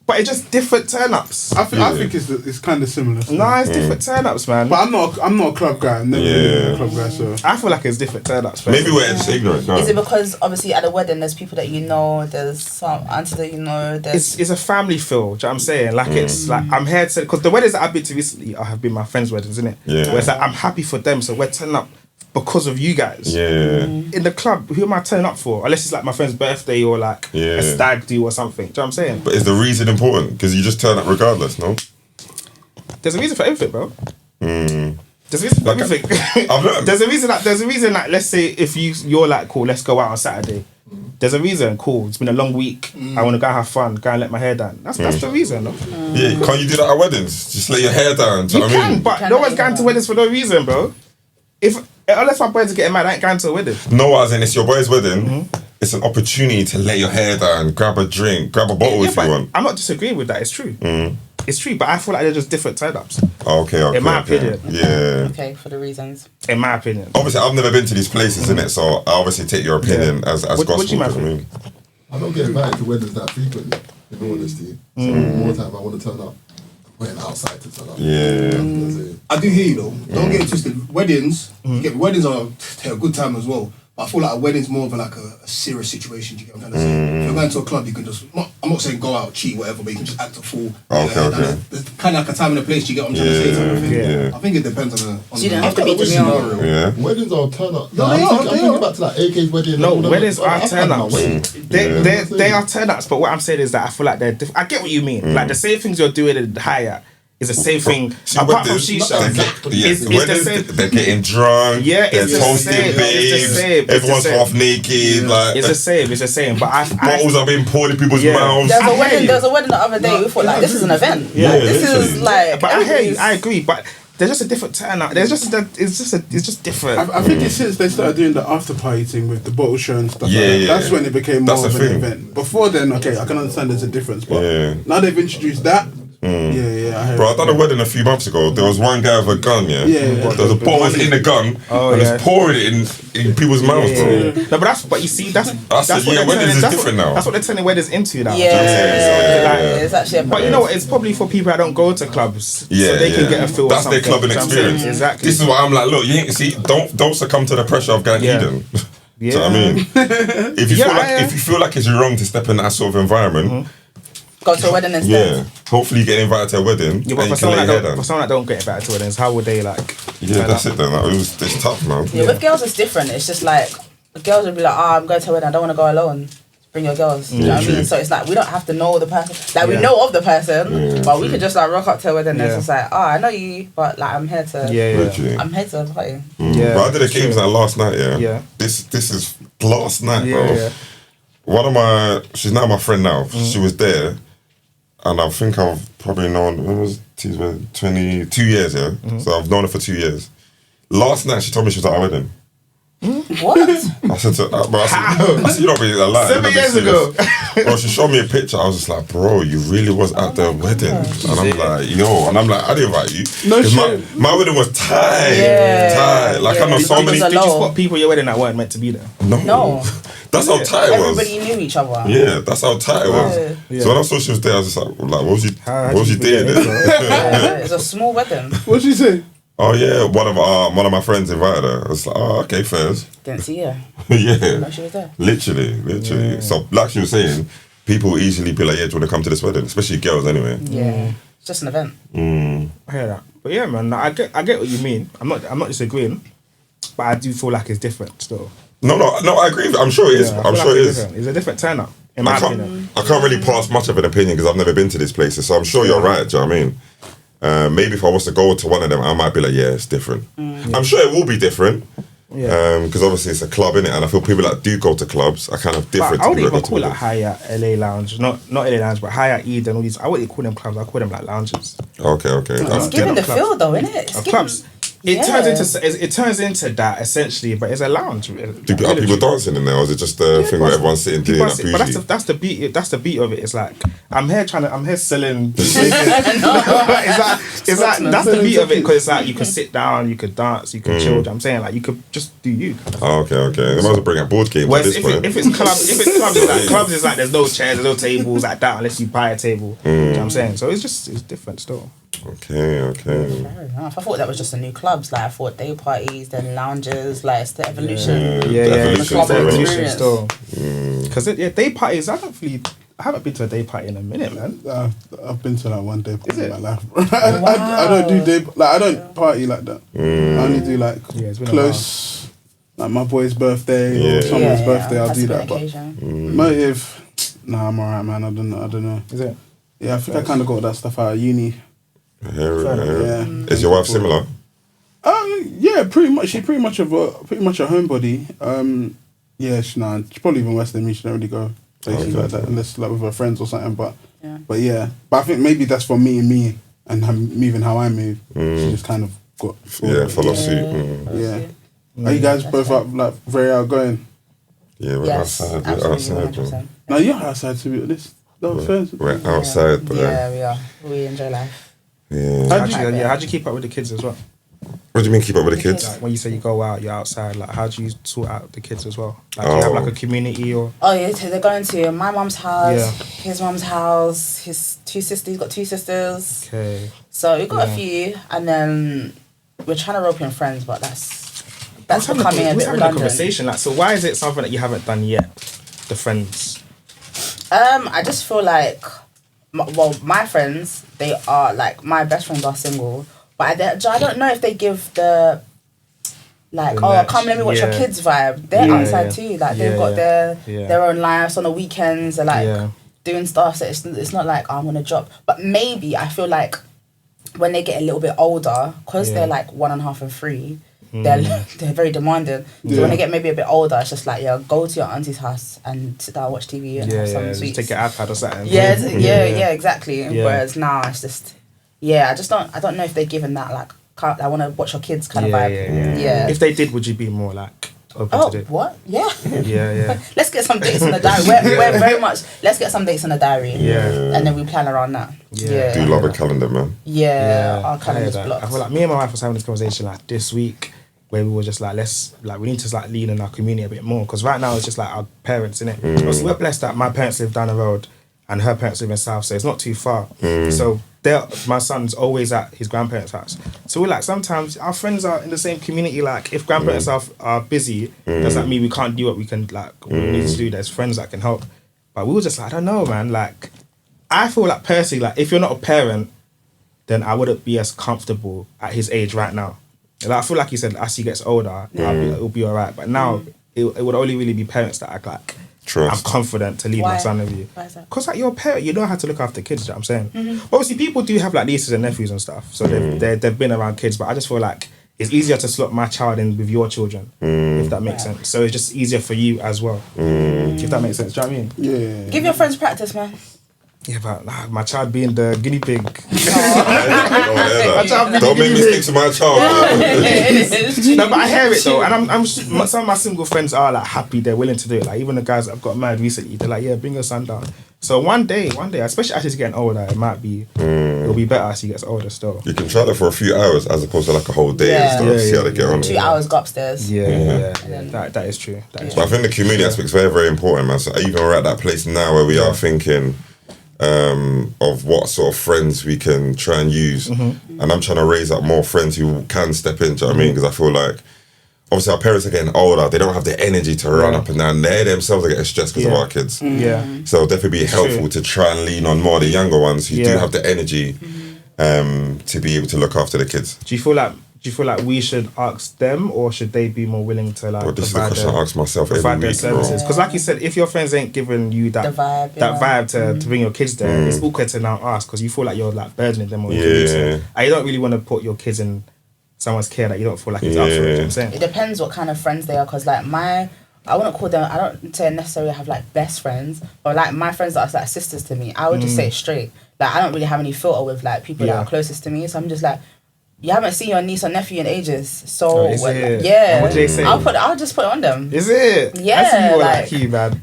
but it's just different turn-ups. I think it's kind of similar. No, it's different turn-ups, man. But I'm not a club guy. I'm never been a club guy, so I feel like it's different turn-ups. Maybe we're just ignorant. Is it because obviously at a wedding there's people that you know, there's some auntie that you know, there's It's a family feel. Do you know what I'm saying? Like it's like I'm here to, because the weddings that I've been to recently have been my friends' weddings, isn't it? Yeah. Where it's like I'm happy for them, so we're turning up because of you guys. Yeah. In the club, who am I turning up for? Unless it's like my friend's birthday or like a stag do or something. Do you know what I'm saying? But is the reason important? Because you just turn up regardless, no? There's a reason for everything, bro. There's a reason for Like, everything. There's a reason like let's say if you're like, cool, let's go out on Saturday. There's a reason, cool, it's been a long week. I want to go have fun, go and let my hair down. That's the reason, no? Yeah, can't you do that at weddings? Just let your hair down. Do you know what I mean? But no one's going to weddings for no reason, bro. Unless my boys are getting mad, I ain't going to a wedding. No, as in it's your boy's wedding. It's an opportunity to lay your hair down, grab a drink, grab a bottle if you want. I'm not disagreeing with that. It's true. It's true, but I feel like they're just different turn-ups. Okay. In my opinion. Yeah. okay for the reasons. In my opinion. Obviously, I've never been to these places, innit? So I obviously take your opinion as gospel. What do you I mean? think? I don't get invited to weddings that frequently, in all honesty. So more time I want to turn up. I'm waiting outside to turn up. Yeah. I do hear you though. Don't get it twisted. Weddings, weddings are a good time as well. But I feel like a wedding's more of like a serious situation. Do you get what I'm trying to say? If you're going to a club, you can just, I'm not saying go out, cheat, whatever, but you can just act a fool. Okay. There's kind of like a time and a place. Do you get what I'm trying to say? Type of thing. I think it depends on the. So you don't have to be scenario. Yeah. Weddings are turn up. No, I'm thinking back to like AK's wedding. No, weddings are turn ups. They are turn ups, but what I'm saying is that I feel like they're different. I get what you mean. Like the same things you're doing in Hyatt is the same thing. Apart from shisha, it's the same. They're getting drunk. Yeah, they're toasting babes. Everyone's half naked. Like it's the same. But bottles are being poured in people's mouths. There was a wedding the other day. We thought like this is an event. Yeah, this is like. But I hear you. I agree. But there's just a different turnout. It's just different. I think it's since they started doing the after party thing with the bottle show and stuff. That's when it became more of an event. Before then, okay, I can understand there's a difference, but now they've introduced that. I Bro, I done a wedding a few months ago. There was one guy with a gun, there was a bottle in the gun, and just pouring it in people's mouths, bro. No, but you see, that's weddings is different now. That's what they're turning weddings into now. It's actually. But you know what? It's probably for people that don't go to clubs, so they can get a feel. That's their clubbing experience. Exactly. This is why I'm like, look, don't succumb to the pressure of Gan Eden. Do you know what I mean? If you feel like it's wrong to step in that sort of environment. Go to a wedding instead. Yeah, hopefully you get invited to a wedding. Yeah, but for someone that don't get invited to weddings, how would they like? Yeah, that's it then. It's tough, man. Yeah, with girls it's different. It's just like girls would be like, I'm going to a wedding. I don't want to go alone. Bring your girls. You know what I mean? So it's like we don't have to know the person. Like we know of the person, but we could just like rock up to a wedding and it's just like, I know you, but like I'm here to. I'm here to party. Yeah. But I did a games night last night. Yeah. This is last night, bro. Yeah. One of she's now my friend now. She was there. And I think I've probably known, when was it, 22 years, So I've known her for 2 years. Last night, she told me she was at our wedding. What? I said to her, you're not really alive. 7 years ago. Bro, she showed me a picture. I was just like, bro, you really was at the wedding. And I'm like, I didn't invite you. No shit. My wedding was tight. Tight. Like, I know so many. Did you spot people at your wedding that weren't meant to be there? No. That's how tight it was. Everybody knew each other. Yeah, that's how tight it was. Yeah. So when I saw she was there, I was just like, what was she doing there? It's a small wedding. What did she say? Oh yeah, one of my friends invited her. I was like, okay, fairs. Didn't see her. Yeah. No, she was there. Literally. Yeah. So like she was saying, people easily be like, yeah, do you want to come to this wedding? Especially girls anyway. Yeah. It's just an event. I hear that. But yeah, man, I get what you mean. I'm not disagreeing, but I do feel like it's different still. No, I agree. I'm sure it is. I'm sure it is. It's a different turn up, in my opinion. I can't really pass much of an opinion because I've never been to these places, so I'm sure you're right. Do you know what I mean? Maybe if I was to go to one of them, I might be like, yeah, it's different. I'm sure it will be different. Because obviously it's a club, innit? And I feel people that do go to clubs are kind of different. But I wouldn't even call it Hyatt, LA Lounge. Not LA Lounge, but Hyatt, Eden, all these. I wouldn't call them clubs. I call them like lounges. Okay. It's giving the feel though, innit? It's clubs. It turns into that essentially, but it's a lounge. Are people dancing in there, or is it just the thing where everyone's sitting doing that? But that's the beat. That's the beat of it. It's like I'm here selling. It's like that's the beat of it because it's like you can sit down, you could dance, you can chill. I'm saying like you could just do you. Okay. They might as well bring out board games at this point. If it's clubs, it's like there's no chairs, there's no tables like that unless you buy a table. You know what I'm saying? So it's different still. Okay. Fair enough. I thought that was just the new clubs. Like I thought day parties, then lounges. Like it's the evolution. It's the evolution still. Because day parties, I haven't been to a day party in a minute, man. I've been to like one day party in my life. I don't do day. Like I don't party like that. I only do like close, like my boy's birthday or someone's birthday. I'll do that. But motive, nah, I'm alright, man. I don't know. Is it? Yeah, I think I kind of got that stuff out of uni. Yeah. Is your wife similar? Yeah, pretty much. She's pretty much a homebody. She's probably even worse than me. She don't really go places like that unless like with her friends or something. But I think maybe that's for me and moving how I move. She just kind of got follow suit. Are you guys both like very outgoing? Yeah, we're outside. Bro. No, you're outside to be honest. We're outside, but yeah, we are. We enjoy life. Yeah. How'd you keep up with the kids as well? What do you mean keep up with the kids? Like when you say you go out, you're outside, like how do you sort out the kids as well? Like do you have like a community or? Oh yeah, so they're going to my mum's house, his mum's house, his he's got two sisters. Okay. So we've got a few and then we're trying to rope in friends, but that's that's becoming a bit a redundant. conversation. Like, so why is it something that you haven't done yet? The friends. I just feel like, my friends, they are like, my best friends are single, but I don't know if they give the like, come let me watch your kids vibe. They're outside too. Like they've got their own lives on the weekends. They're like doing stuff. So it's not like, I'm gonna drop. But maybe I feel like when they get a little bit older, because they're like 1.5 and 3, they're very demanding. So when they get maybe a bit older, it's just like, go to your auntie's house and sit down, watch TV and have some sweets. Take your iPad or something. Yeah, exactly. Whereas now it's just, I don't know if they're given that like, I want to watch your kids kind of vibe. Yeah. If they did, would you be more like open to it? What? Yeah. Yeah. Let's get some dates in the diary. We're very much, let's get some dates in the diary. Yeah. And then we plan around that. Yeah. Do love a calendar, man. Our calendar's blocked. I feel like me and my wife was having this conversation like this week, where we were just like, we need to like lean in our community a bit more, because right now it's just like our parents, innit? Obviously we're blessed that my parents live down the road and her parents live in South, so it's not too far. So my son's always at his grandparents' house. So we're like, sometimes our friends are in the same community. Like, if grandparents are busy, does that mean we can't do what we can, like, we need to do? There's friends that can help. But we were just like, I don't know, man. Like, I feel like personally, like, if you're not a parent, then I wouldn't be as comfortable at his age right now. Like, I feel like he said, as he gets older, it'll be all right. But now, it would only really be parents that act like, Trust. I'm confident to leave my son with you. Why is that? Because like, you're a parent, you know how to look after kids, you know what I'm saying? Obviously, people do have like nieces and nephews and stuff, so they've been around kids, but I just feel like it's easier to slot my child in with your children, if that makes sense. So it's just easier for you as well, if that makes sense. Do you know what I mean? Yeah. Give your friends practice, man. Yeah, but my child being the guinea pig. Don't make me stick to my child. No, but I hear it though, and I'm some of my single friends are like happy, they're willing to do it. Like even the guys that have got married recently, they're like, bring your son down. So one day, especially as he's getting older, it'll be better as he gets older still. You can try that for a few hours as opposed to like a whole day and stuff. See how they get on. 2 hours, go upstairs. That is true. But I think the community aspect is very, very important, man. So even we're at that place now where we are thinking of what sort of friends we can try and use. And I'm trying to raise up more friends who can step in, do you know what I mean? Because I feel like, obviously our parents are getting older, they don't have the energy to run up and down. They themselves are getting stressed because of our kids. So it'll definitely be helpful to try and lean on more of the younger ones who do have the energy to be able to look after the kids. Do you feel like we should ask them, or should they be more willing to like This is a question I ask myself every week, services? Because like you said, if your friends ain't giving you that vibe to bring your kids there, it's awkward to now ask, because you feel like you're like burdening them, or you don't really want to put your kids in someone's care that you don't feel like it's up for it. You know what I'm saying? It depends what kind of friends they are, because like I wouldn't call them, I don't say necessarily have like best friends, but like my friends that are like sisters to me, I would just say it straight. Like I don't really have any filter with like people that are closest to me, so I'm just like, you haven't seen your niece or nephew in ages, so what do they say? I'll just put it on them. Is it? Yeah, I see more like you, man.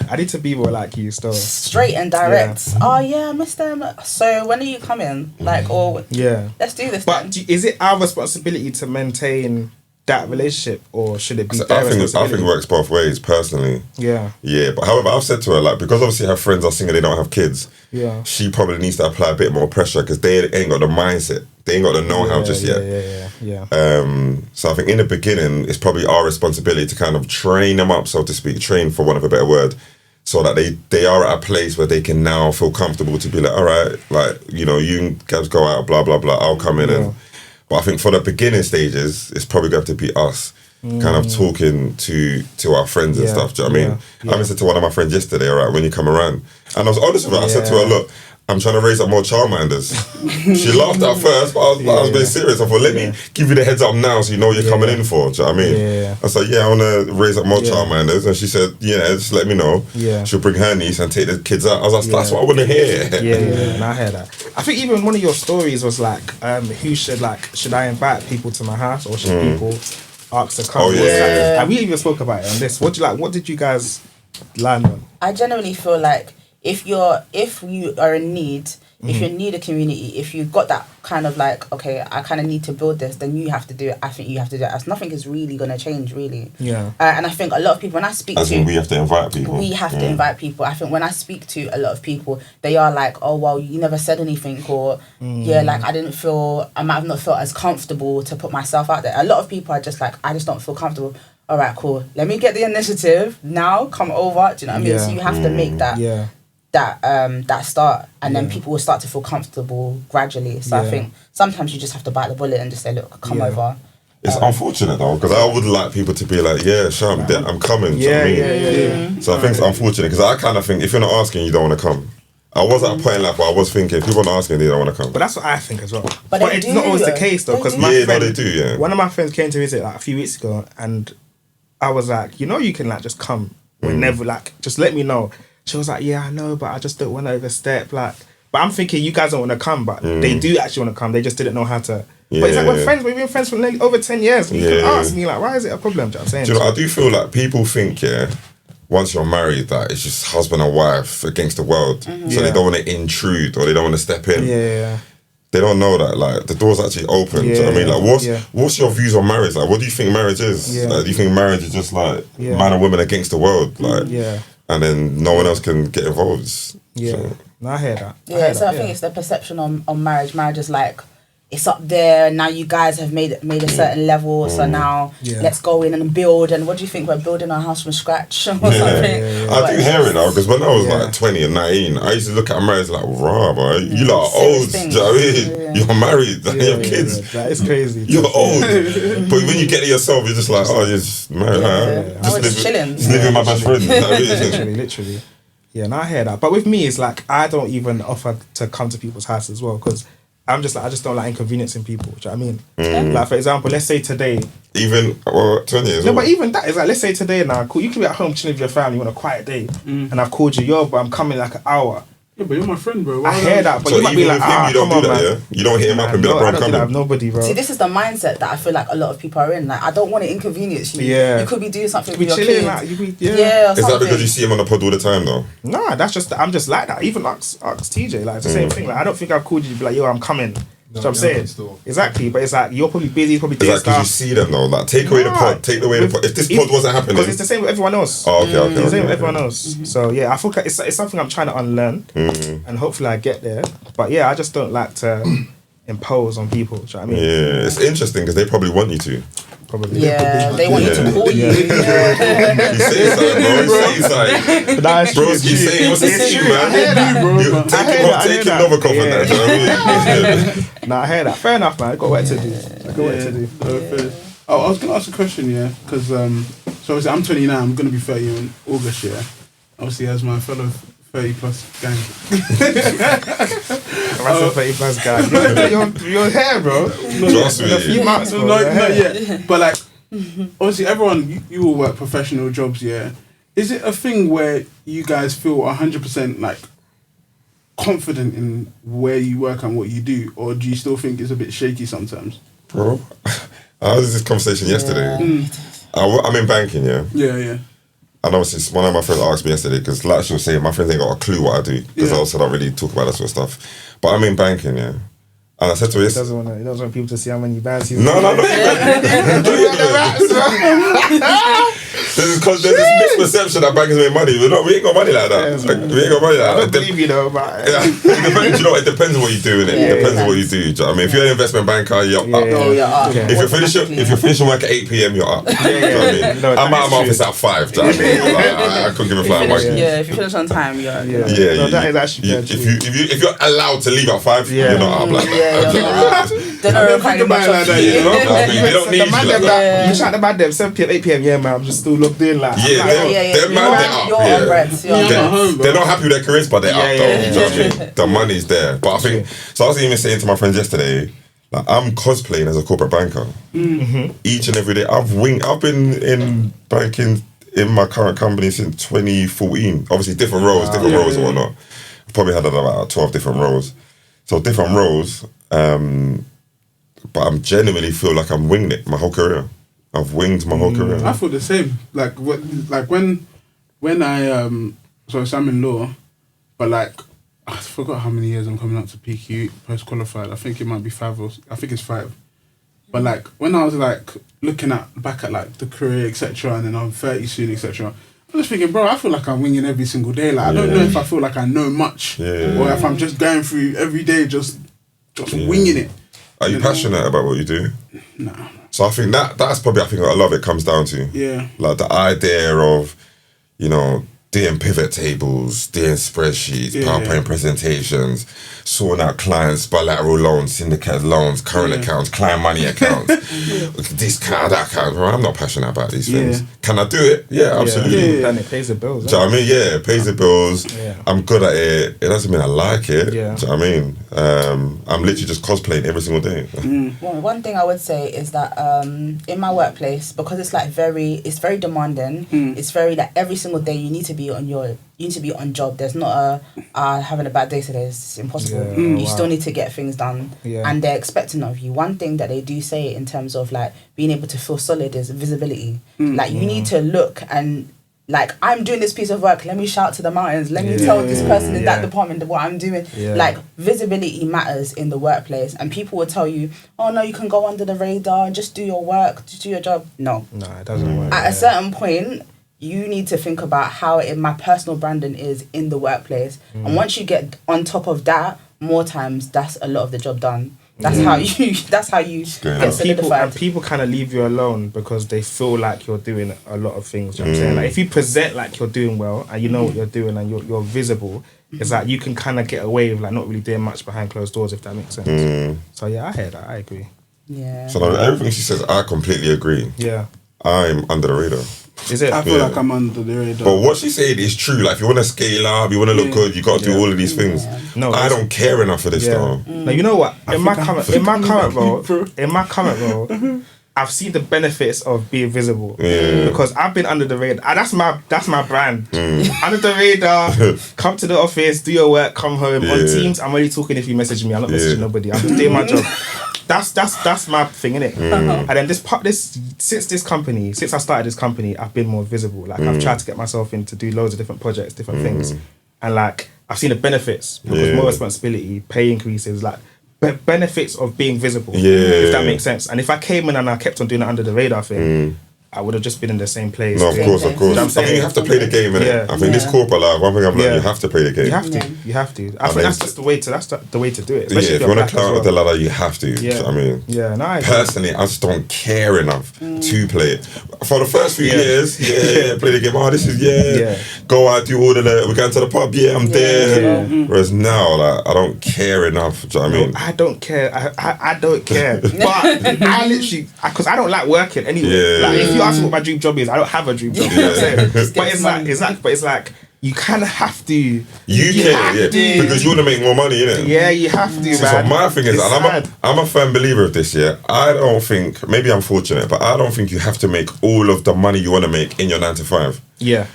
I need to be more like you still. Straight and direct. Oh yeah, I miss them. So when are you coming? Like, or let's do this. But is it our responsibility to maintain that relationship, or should it be their responsibility? I think it works both ways, personally. Yeah, but however, I've said to her, like, because obviously her friends are single, they don't have kids. She probably needs to apply a bit more pressure, because they ain't got the mindset, they ain't got the know-how just yet. So I think in the beginning, it's probably our responsibility to kind of train them up, so to speak, train for want of a better word, so that they are at a place where they can now feel comfortable to be like, all right, like, you know, you and Gabz go out, blah blah blah, I'll come in and. But I think for the beginning stages, it's probably going to be us kind of talking to our friends and stuff. Do you know what I mean? I said to one of my friends yesterday, all right, when you come around. And I was honest with her. I said to her, look, I'm trying to raise up more childminders. She laughed at first, but I was being serious. I thought, let me give you the heads up now so you know what you're coming in for. Do you know what I mean? I said, I want to raise up more childminders. And she said, just let me know. She'll bring her niece and take the kids out. I was like, that's what I want to hear. And I hear that. I think even one of your stories was like, should I invite people to my house, or should people ask to come? And we even spoke about it on this. What did you guys land on? I genuinely feel like if you are in need, If you need a community, if you've got that kind of like, okay, I kind of need to build this, then you have to do it. I think you have to do it. As nothing is really going to change, really. Yeah. And I think a lot of people, when I speak to... we have to invite people. We have to invite people. I think when I speak to a lot of people, they are like, oh, well, you never said anything, or, yeah, like, I might have not felt as comfortable to put myself out there. A lot of people are just like, I just don't feel comfortable. All right, cool. Let me get the initiative. Now, come over. Do you know what I mean? So you have to make that... Yeah. that start, and then people will start to feel comfortable gradually. So I think sometimes you just have to bite the bullet and just say, look, come over. It's unfortunate though, because I would like people to be like, yeah, sure, I'm coming. Yeah. So I think it's unfortunate, because I kind of think if you're not asking, you don't want to come. I was at a point in life where I was thinking, if people are not asking, they don't want to come. But that's what I think as well. But it's not always the case though, because my friend, they do, yeah. One of my friends came to visit like a few weeks ago, and I was like, you know, you can like just come whenever, like, just let me know. She was like, yeah, I know, but I just don't want to overstep. Like, but I'm thinking you guys don't want to come, but they do actually want to come. They just didn't know how to. Yeah, but it's like we're friends. We've been friends for like over 10 years. You can ask me like, why is it a problem? Do you know what I'm saying? Do you know, I do feel like people think, once you're married, that it's just husband and wife against the world. So they don't want to intrude, or they don't want to step in. Yeah. They don't know that like the door's actually open. Do you know what I mean? Like, what's your views on marriage? Like, what do you think marriage is? Yeah. Like, do you think marriage is just like man and woman against the world? Like, and then no one else can get involved. Yeah, So. no, I hear that. I think it's the perception on marriage. Marriage is like, it's up there. Now you guys have made a certain level, so now let's go in and build. And what do you think? We're building our house from scratch or something? I do hear it now, because when I was like 20 and 19, I used to look at marriage like, rah, bro, you lot are old. Do you know what I mean? You're married, you have kids. That is crazy. You're old. But when you get it yourself, you're just like, oh, you're just married. Just chilling. Just living with my best friend. Literally. Yeah, and I hear that. But with me, it's like, I don't even offer to come to people's houses as well, because I'm just like, I just don't like inconveniencing people. Do you know what I mean? Like, for example, let's say today. Even, 20 years No, but even that is like, let's say today now, cool, you could be at home chilling with your family, you want a quiet day, and I've called you, but I'm coming like an hour. Yeah, but you're my friend, bro. I hear that, but so you might be like, you don't come do on, that, man. yeah? You don't hit him up and be like, bro, I'm coming. I have nobody, bro. See, this is the mindset that I feel like a lot of people are in. Like, I don't want to inconvenience you. Yeah. You could be doing something You with your chilling, kids. like, you be, Or Is that something. because you see him on the pod all the time, though? Nah, that's just, I'm just like that. Even ask TJ, like, it's the same thing. Like, I don't think I've called you to be like, yo, I'm coming. No, what I'm saying? Exactly, but it's like you're probably busy, probably doing Is that because stuff. you see them though? Like, take away the pod, take away the pod. If this pod wasn't happening, because it's the same with everyone else. Oh, okay. It's the same with everyone else. So yeah, I feel like it's something I'm trying to unlearn, and hopefully I get there. But yeah, I just don't like to impose on people. Do you know what I mean? Yeah, it's interesting because they probably want you to. Probably. Yeah, they want you to call you. You say something, bro. You say something. That's Bro, true. you say what's this you, man? You take him Novikov on that. Do you know what I mean? Nah, I hear that. Fair enough, man. I got work to do. I was gonna ask a question, because so obviously I'm 29. I'm gonna be 30 in August, Obviously, as my fellow 30 plus gang. That's a 30 plus guy. Your hair, bro. Trust me. In a few months, bro. Not yet. But like, obviously, everyone, you all work professional jobs, Is it a thing where you guys feel 100% like confident in where you work and what you do, or do you still think it's a bit shaky sometimes? Bro, I was in this conversation yesterday. I'm in banking, Yeah. And obviously, one of my friends asked me yesterday, because like she was saying, my friends ain't got a clue what I do, because I also don't really talk about that sort of stuff. But I'm in banking, And I said to her, He doesn't want people to see how many bands he's No. There's this misperception that bankers make money. We ain't got money like that. We ain't got money like that. I don't believe you though, but it depends on what you do, innit? It depends on what you do. Do you know what I mean? If you're an investment banker, you're up. You're up. If you're finishing work at 8 PM, you're up. Do you know what I mean? No, I'm out of my office at 5. Do you know what I mean? Like, I couldn't give a flying monkey. If you finish on time, you're up. No, that is actually if you're allowed to leave at 5, you're not up like that. They're not requiring much of you. They don't need you like that. You chat about them 7 PM, 8 PM, man, I'm just still looked in like. They're mad, You're they're on up. They're not happy with their careers, but they're up though. Do you know what I mean? The money's there. But I think, so I was even saying to my friends yesterday, like, I'm cosplaying as a corporate banker. Each and every day. I've been in banking in my current company since 2014. Obviously different roles and whatnot. I've probably had about 12 different roles. So different roles, but I'm genuinely feel like I'm winging it my whole career. I've winged my whole career. I feel the same. Like when I so I'm in law, but like I forgot how many years I'm coming up to PQ post qualified. I think it might be 5 or I think it's 5. But like when I was like looking back at like the career etc. and then I'm 30 soon etc. I'm just thinking, bro, I feel like I'm winging every single day. Like I don't know if I feel like I know much or if I'm just going through every day just winging it. Are you passionate about what you do? Nah. So I think that's probably a lot of it comes down to. Yeah. Like the idea of, you know, doing pivot tables, doing spreadsheets, PowerPoint presentations, sorting out clients, bilateral loans, syndicate loans, current accounts, client money accounts, this kind, that kind. Bro, I'm not passionate about these things. Can I do it? Yeah, absolutely. And it pays the bills. Do you know what I mean? Yeah, it pays the bills. Yeah. I'm good at it. It doesn't mean I like it. Yeah. Do you know what I mean? I'm literally just cosplaying every single day. Well, one thing I would say is that in my workplace, because it's like very demanding. It's very like every single day you need to be on job. There's not having a bad day today. It's impossible. You still need to get things done, and they're expecting of you. One thing that they do say in terms of like being able to feel solid is visibility. Like you need to look and like, I'm doing this piece of work, let me shout to the mountains, let me tell this person in that department what I'm doing. Like visibility matters in the workplace, and people will tell you, oh no, you can go under the radar, just do your work, just do your job. No, it doesn't work. At a certain point you need to think about how my personal branding is in the workplace, and once you get on top of that, more times that's a lot of the job done. That's how you get solidified. And people kind of leave you alone because they feel like you're doing a lot of things. You know what I'm saying? Like if you present like you're doing well and you know what you're doing and you're visible, it's like you can kind of get away with like not really doing much behind closed doors, if that makes sense. So yeah, I hear that. I agree. Yeah. So like, everything she says, I completely agree. Yeah. I'm under the radar. Is it? I feel like I'm under the radar. But what she said is true. Like, if you want to scale up, you want to look good, you got to do all of these things. No, I don't care enough for this though. Now you know what? In my current role, I've seen the benefits of being visible because I've been under the radar. That's my brand. Under the radar, come to the office, do your work, come home. On Teams, I'm only talking if you message me. I'm not messaging nobody. I'm just doing my job. That's my thing, innit? And then since I started this company, I've been more visible. Like I've tried to get myself in to do loads of different projects, different things, and like I've seen the benefits because more responsibility, pay increases, like benefits of being visible. If that makes sense. And if I came in and I kept on doing it under the radar thing, I would have just been in the same place. No, of course. I think you have to play the game, innit? I think this corporate life, one thing I've learned, you have to play the game. You have to. I think that's just the way to do it. Especially if you want to climb up the ladder, you have to. I mean, personally, I just don't care enough to play it. For the first few years, play the game. Oh, this is go out, do all we're going to the pub. I'm there. Whereas now, like, I don't care enough. Do you know what I mean? I don't care. I don't care. But I literally, because I don't like working anyway. Like, if you ask me what my dream job is, I don't have a dream job. You know what I'm saying? But it's like you kind of have to. You have to. Because you want to make more money, innit? Yeah, you have to. So my thing is, and I'm a firm believer of this. I don't think, maybe I'm fortunate, but I don't think you have to make all of the money you want to make in your 9 to 5. Yeah.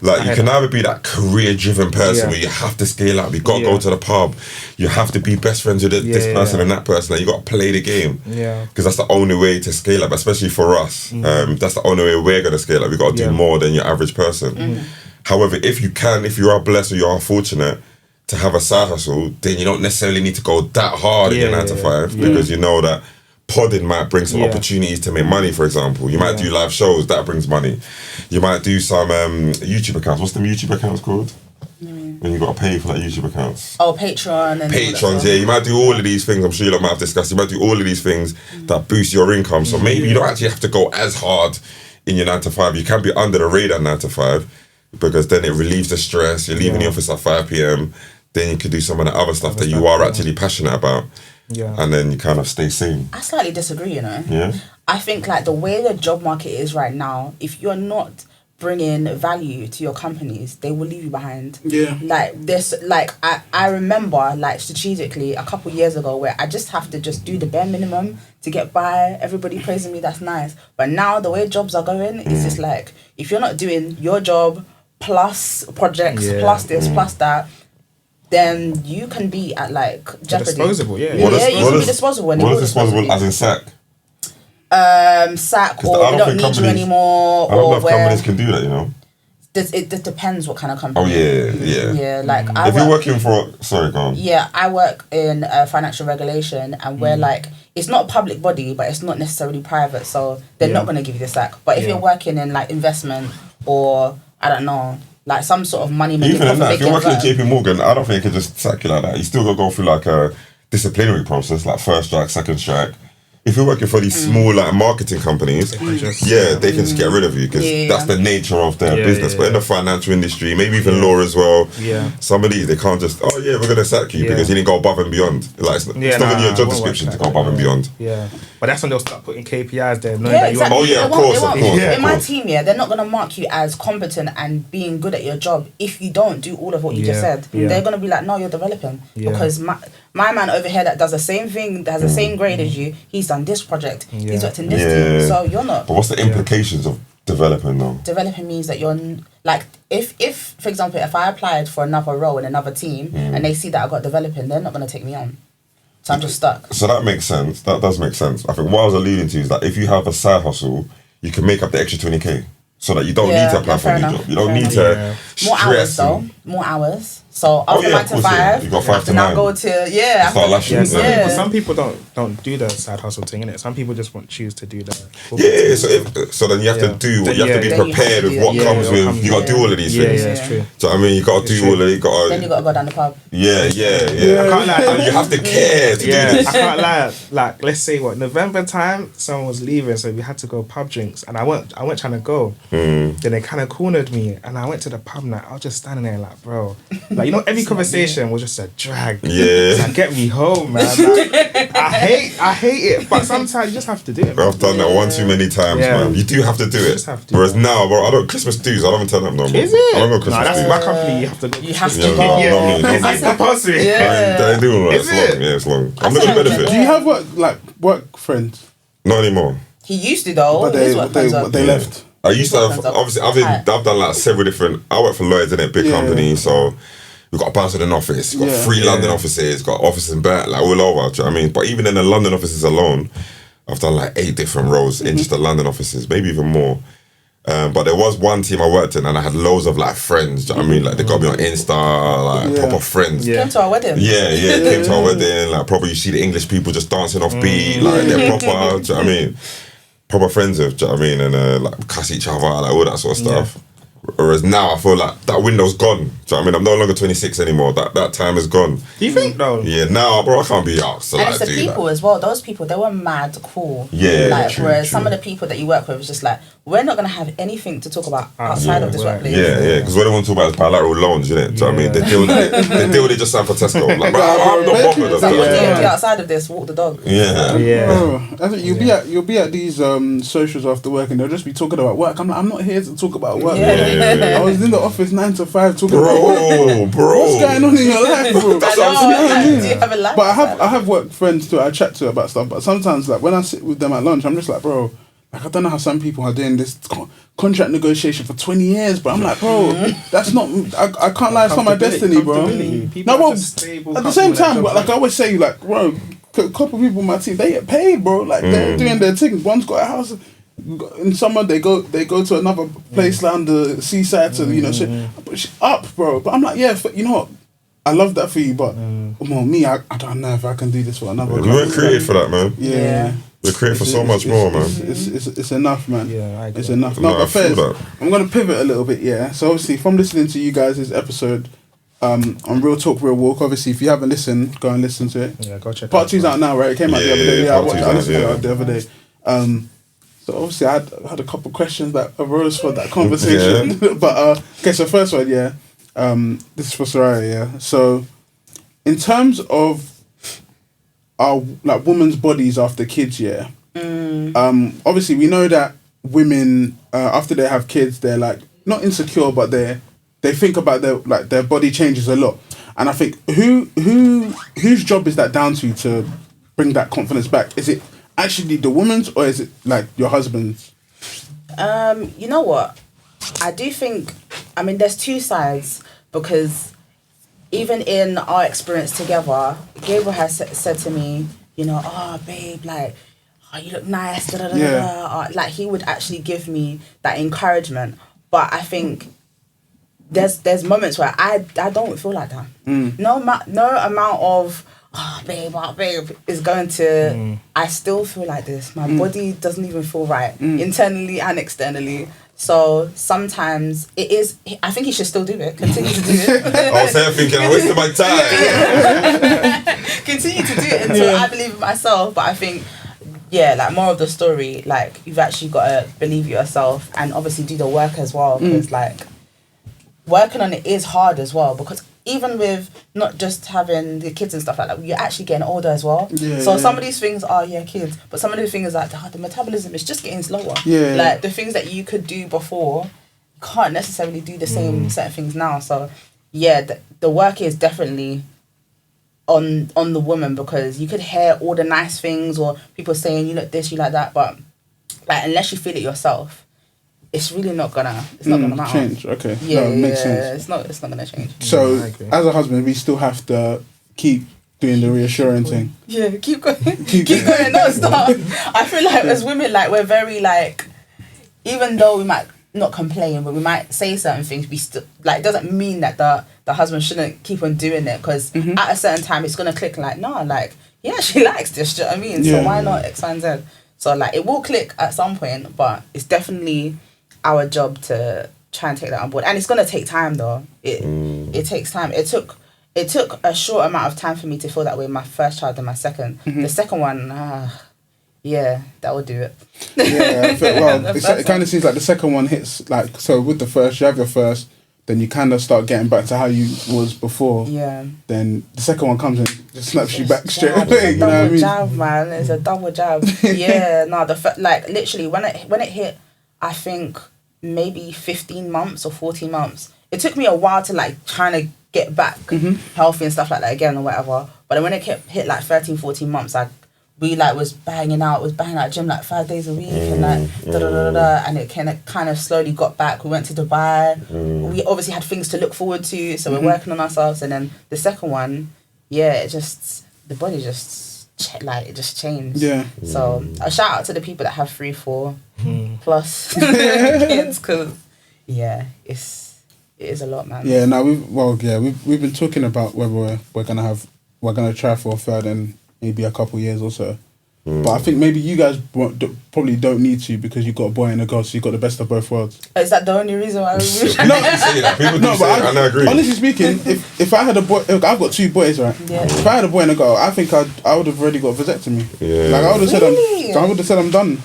Like you can either be that career-driven person where you have to scale up, you got to go to the pub, you have to be best friends with this person and that person, and you got to play the game. Because that's the only way to scale up, especially for us. That's the only way we're going to scale up. We got to do more than your average person. However, if you are blessed or you are fortunate to have a side hustle, then you don't necessarily need to go that hard in your 9 to 5 because you know that podding might bring some opportunities to make money, for example. You might do live shows, that brings money. You might do some YouTube accounts. What's them YouTube accounts called? When you got to pay for like YouTube accounts. Oh, Patreon. And Patrons, you might do all of these things. I'm sure you might have discussed. You might do all of these things that boost your income. So maybe you don't actually have to go as hard in your 9 to 5. You can be under the radar 9 to 5 because then it relieves the stress. You're leaving the office at 5 p.m. Then you could do some of the other stuff that you are actually passionate about. And then you kind of stay sane. I slightly disagree, you know. Yeah. I think like the way the job market is right now, if you're not bringing value to your companies, they will leave you behind. Like this, like I remember like strategically a couple years ago where I just have to just do the bare minimum to get by. Everybody praising me, that's nice. But now the way jobs are going, it's just like if you're not doing your job plus projects plus this plus that, then you can be at like jeopardy. Disposable, you can be disposable. What is disposable as in sack? Sack, or we don't need you anymore. I don't know if companies can do that, you know. it depends what kind of company. Oh yeah. Yeah, like if you're working for, sorry, go on. Yeah, I work in financial regulation, and we're like, it's not a public body, but it's not necessarily private, so they're not going to give you the sack. But if you're working in like investment or I don't know, like some sort of money making, even in that, if you're working at JP Morgan, I don't think they can just sack you like that. You still got to go through like a disciplinary process, like first strike, second strike. If you're working for these small like marketing companies, they can just get rid of you because that's the nature of their business. But in the financial industry, maybe even law as well, some of these they can't just we're gonna sack you because you didn't go above and beyond. Like it's not in your job description to go above and beyond. Yeah, but that's when they'll start putting KPIs there. Exactly. Oh yeah, of course. In my team, they're not gonna mark you as competent and being good at your job if you don't do all of what you just said. They're gonna be like, no, you're developing because my man over here that does the same thing, that has the same grade as you, he's done this project, he's worked in this team, so you're not. But what's the implications of developing though? Developing means that you're like, if for example, if I applied for another role in another team and they see that I got developing, they're not going to take me on. So I'm just stuck. So that makes sense. That does make sense. I think what I was alluding to is that if you have a side hustle, you can make up the extra 20k so that you don't need to apply for a new job. You don't need to more hours though. More hours. So after 9 to 5, you got 5 to 9. Now go to start lashing. Some people don't do the side hustle thing, innit? Some people just choose to do the so then you have to do what you have to be prepared with what comes with. You got to do all of these things. Yeah, it's true. So I mean, you got to do all of it. Then you got to go down the pub. Yeah. I can't lie. You have to care to do this. I can't lie. Like, let's say November time, someone was leaving, so we had to go pub drinks, and I went trying to go. Then they kind of cornered me, and I went to the pub night. I was just standing there like, bro, like every conversation was just a drag. Yeah. So get me home, man. Like, I hate it, but sometimes you just have to do it. I've done that one too many times, man. You do have to do it. Whereas now, bro, I don't Christmas dues. I don't even turn up no more. Is it? I don't go Christmas dues. That's my company. You have to go. You have to go. It's compulsory. They do all that. It's long. Yeah, it's long. I'm not gonna benefit. Do you have work friends? Not anymore. He used to though. But they left. I used to have, obviously, I've done like several different. I work for Lloyd's, in a big company, so. We've got a person in office, we've got 3 London offices, got offices in Bert, like all over, do you know what I mean? But even in the London offices alone, I've done like 8 different roles in just the London offices, maybe even more. But there was one team I worked in and I had loads of like friends, do you know what I mean? Like they got me on Insta, like proper friends. Came to our wedding. Yeah, came to our wedding, like probably you see the English people just dancing off beat, like they're proper, do you know what I mean? Proper friends with, do you know what I mean? And like cuss each other, like all that sort of stuff. Whereas now I feel like that window's gone. Do you know what I mean? I'm no longer 26 anymore. That time is gone. Do you think though? Yeah, now, bro, I can't be asked. And it's the people as well. Those people, they were mad cool. Yeah, like true, whereas some of the people that you work with was just like, we're not gonna have anything to talk about outside of this workplace. Yeah, because what they want to talk about is bilateral loans, innit? Do you know what I mean? The deal they just signed for Tesco. Like, bro, I'm not bothered. What do you do outside of this? Walk the dog. Bro, you'll be at these socials after work and they'll just be talking about work. I'm like, I'm not here to talk about work. I was in the office 9 to 5 talking about work. Bro, what's going on in your life, bro? That's what I'm saying. Do you have a life? But I have work friends too. I chat to about stuff. But sometimes, like when I sit with them at lunch, I'm just like, bro. Like I don't know how some people are doing this contract negotiation for 20 years, but I'm like, bro, that's not. I can't lie, it's not my destiny, bro. No, well, at the same time, but like I always say, like, bro, a couple of people on my team, they get paid, bro. Like they're doing their thing. One's got a house. In summer they go to another place around the seaside to shit up, bro. But I'm like, you know what? I love that for you, but me, I don't know if I can do this for another. We weren't created for that, man. Yeah. We're created for so much more, man. It's enough, man. Yeah, I agree. It's enough. No, But Fez, that. I'm gonna pivot a little bit, yeah. So obviously, from listening to you guys' episode on Real Talk, Real Walk, obviously, if you haven't listened, go and listen to it. Yeah, go check Part 2's out now, right? It came out the other day. I listened to it the other day. So obviously, I had a couple questions that arose from that conversation. But okay, so first one, this is for Soraya, yeah. So in terms of our like women's bodies after kids, obviously we know that women after they have kids, they're like not insecure, but they think about their body changes a lot. And I think whose job is that down to bring that confidence back? Is it actually the woman's or is it like your husband's? You know what? I do think, I mean, there's 2 sides, because even in our experience together, Gabriel has said to me, oh, babe, like, oh, you look nice, da da da da. Like, he would actually give me that encouragement. But I think there's moments where I don't feel like that. No amount of babe is going to. I still feel like this. My body doesn't even feel right internally and externally. So sometimes it is. I think he should still do it. Continue to do it. I was there thinking, I'm wasting my time. Continue to do it until I believe in myself. But I think, like more of the story, like you've actually got to believe yourself and obviously do the work as well. Because like working on it is hard as well. Because even with not just having the kids and stuff like that, you're actually getting older as well. So some of these things are kids, but some of the things like the metabolism is just getting slower. Like the things that you could do before, you can't necessarily do the same certain things now. So the work is definitely on the woman, because you could hear all the nice things or people saying you look this, you like that, but like unless you feel it yourself, it's really not gonna matter. Change. Okay. It makes sense. It's not gonna change. So as a husband, we still have to keep doing the reassuring thing. Yeah, keep going. keep going. No, stop. I feel like as women, like we're very like, even though we might not complain, but we might say certain things, we still like, it doesn't mean that the husband shouldn't keep on doing it, because at a certain time it's gonna click. Like, no, like she likes this. Do you know what I mean? So why not X, Y, and Z? So like it will click at some point, but it's definitely our job to try and take that on board, and it's gonna take time though. It takes time. It took a short amount of time for me to feel that way. My first child and my second. The second one, that would do it. It kind of seems like the second one hits like, so with the first, you have your first, then you kind of start getting back to how you was before. Yeah. Then the second one comes and just snaps you back straight away. You know what I mean? Jab, man. It's a double jab. Like literally when it hit, I think maybe 15 months or 14 months. It took me a while to like trying to get back healthy and stuff like that again or whatever. But then when it hit like 13, 14 months, we was banging out gym like 5 days a week and like and it kind of slowly got back. We went to Dubai. We obviously had things to look forward to, so we're working on ourselves. And then the second one, the body just it just changed. Yeah. So a shout out to the people that have 3, 4 plus kids, because it is a lot, man. Yeah. Now we've been talking about whether we're gonna try for a third in maybe a couple years or so. But I think maybe you guys probably don't need to, because you've got a boy and a girl, so you've got the best of both worlds. Is that the only reason why we I agree. Honestly speaking, if I had a boy, I've got 2 boys, right? Yeah. If I had a boy and a girl, I think I would have already got a vasectomy. Yeah. Like I would have said I'm done.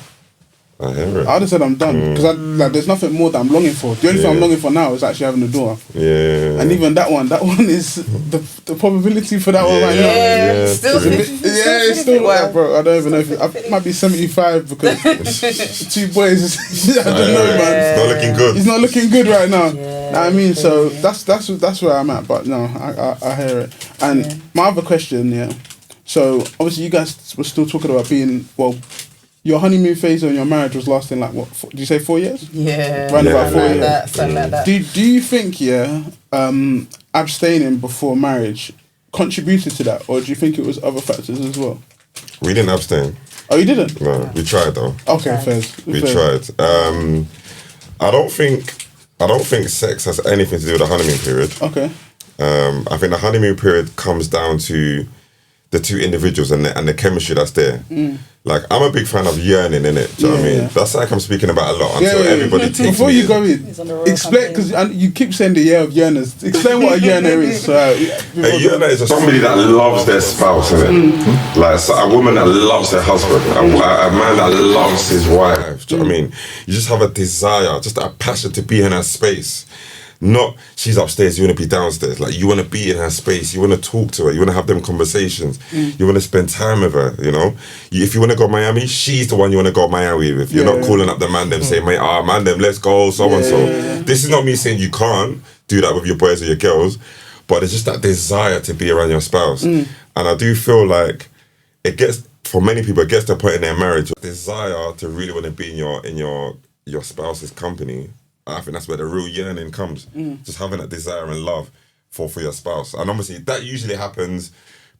I hear it. I would have said I'm done, because there's nothing more that I'm longing for. The only thing I'm longing for now is actually having a daughter. Yeah. And even that one is the probability for that one right now. Yeah. Still. It's still bro. I don't even know if it might be 75, because 2 boys. I don't know, man. It's not looking good. It's not looking good right now. Yeah. Know what I mean? So that's where I'm at. But no, I hear it. And my other question, so obviously you guys were still talking about being your honeymoon phase on your marriage was lasting like what? Did you say 4 years? Yeah, around about 4 years. Something like that. Do you think abstaining before marriage contributed to that, or do you think it was other factors as well? We didn't abstain. Oh, you didn't? No, we tried though. Okay, fair. We tried. I don't think sex has anything to do with the honeymoon period. Okay. I think the honeymoon period comes down to the 2 individuals and the chemistry that's there. Like, I'm a big fan of yearning, innit? Do you know what I mean? Yeah. That's like I'm speaking about a lot until everybody takes Before me you go in, explain, because you keep saying the year of yearners. Explain what a yearner is. A yearner is somebody that loves their spouse, innit? Like a woman that loves their husband, a man that loves his wife. Do you know what I mean? You just have a desire, just a passion to be in her space. Not she's upstairs, you want to be downstairs. Like, you want to be in her space, you want to talk to her, you want to have them conversations, you want to spend time with her, you know. If you want to go Miami, she's the one you want to go Miami with. You're not calling up the man them saying, mate, man them, let's go, so and so. This is not me saying you can't do that with your boys or your girls, but it's just that desire to be around your spouse. And I do feel like for many people, it gets to a point in their marriage, desire to really want to be in your spouse's company. I think that's where the real yearning comes. Just having that desire and love for your spouse. And obviously that usually happens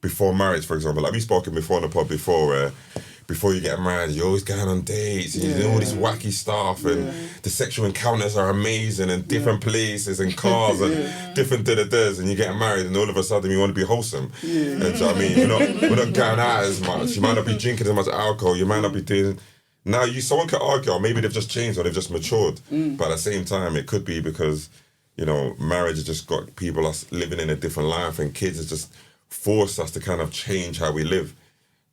before marriage, for example, like we spoken before on the pod before, where before you get married, you're always going on dates, and you do all this wacky stuff, and the sexual encounters are amazing, and different places and cars and different da-da-das, and you get married, and all of a sudden you want to be wholesome. And so I mean, we're not going out as much. You might not be drinking as much alcohol. You might not be doing. Now someone could argue, or maybe they've just changed or they've just matured. But at the same time, it could be because marriage has just got people us living in a different life, and kids has just forced us to kind of change how we live.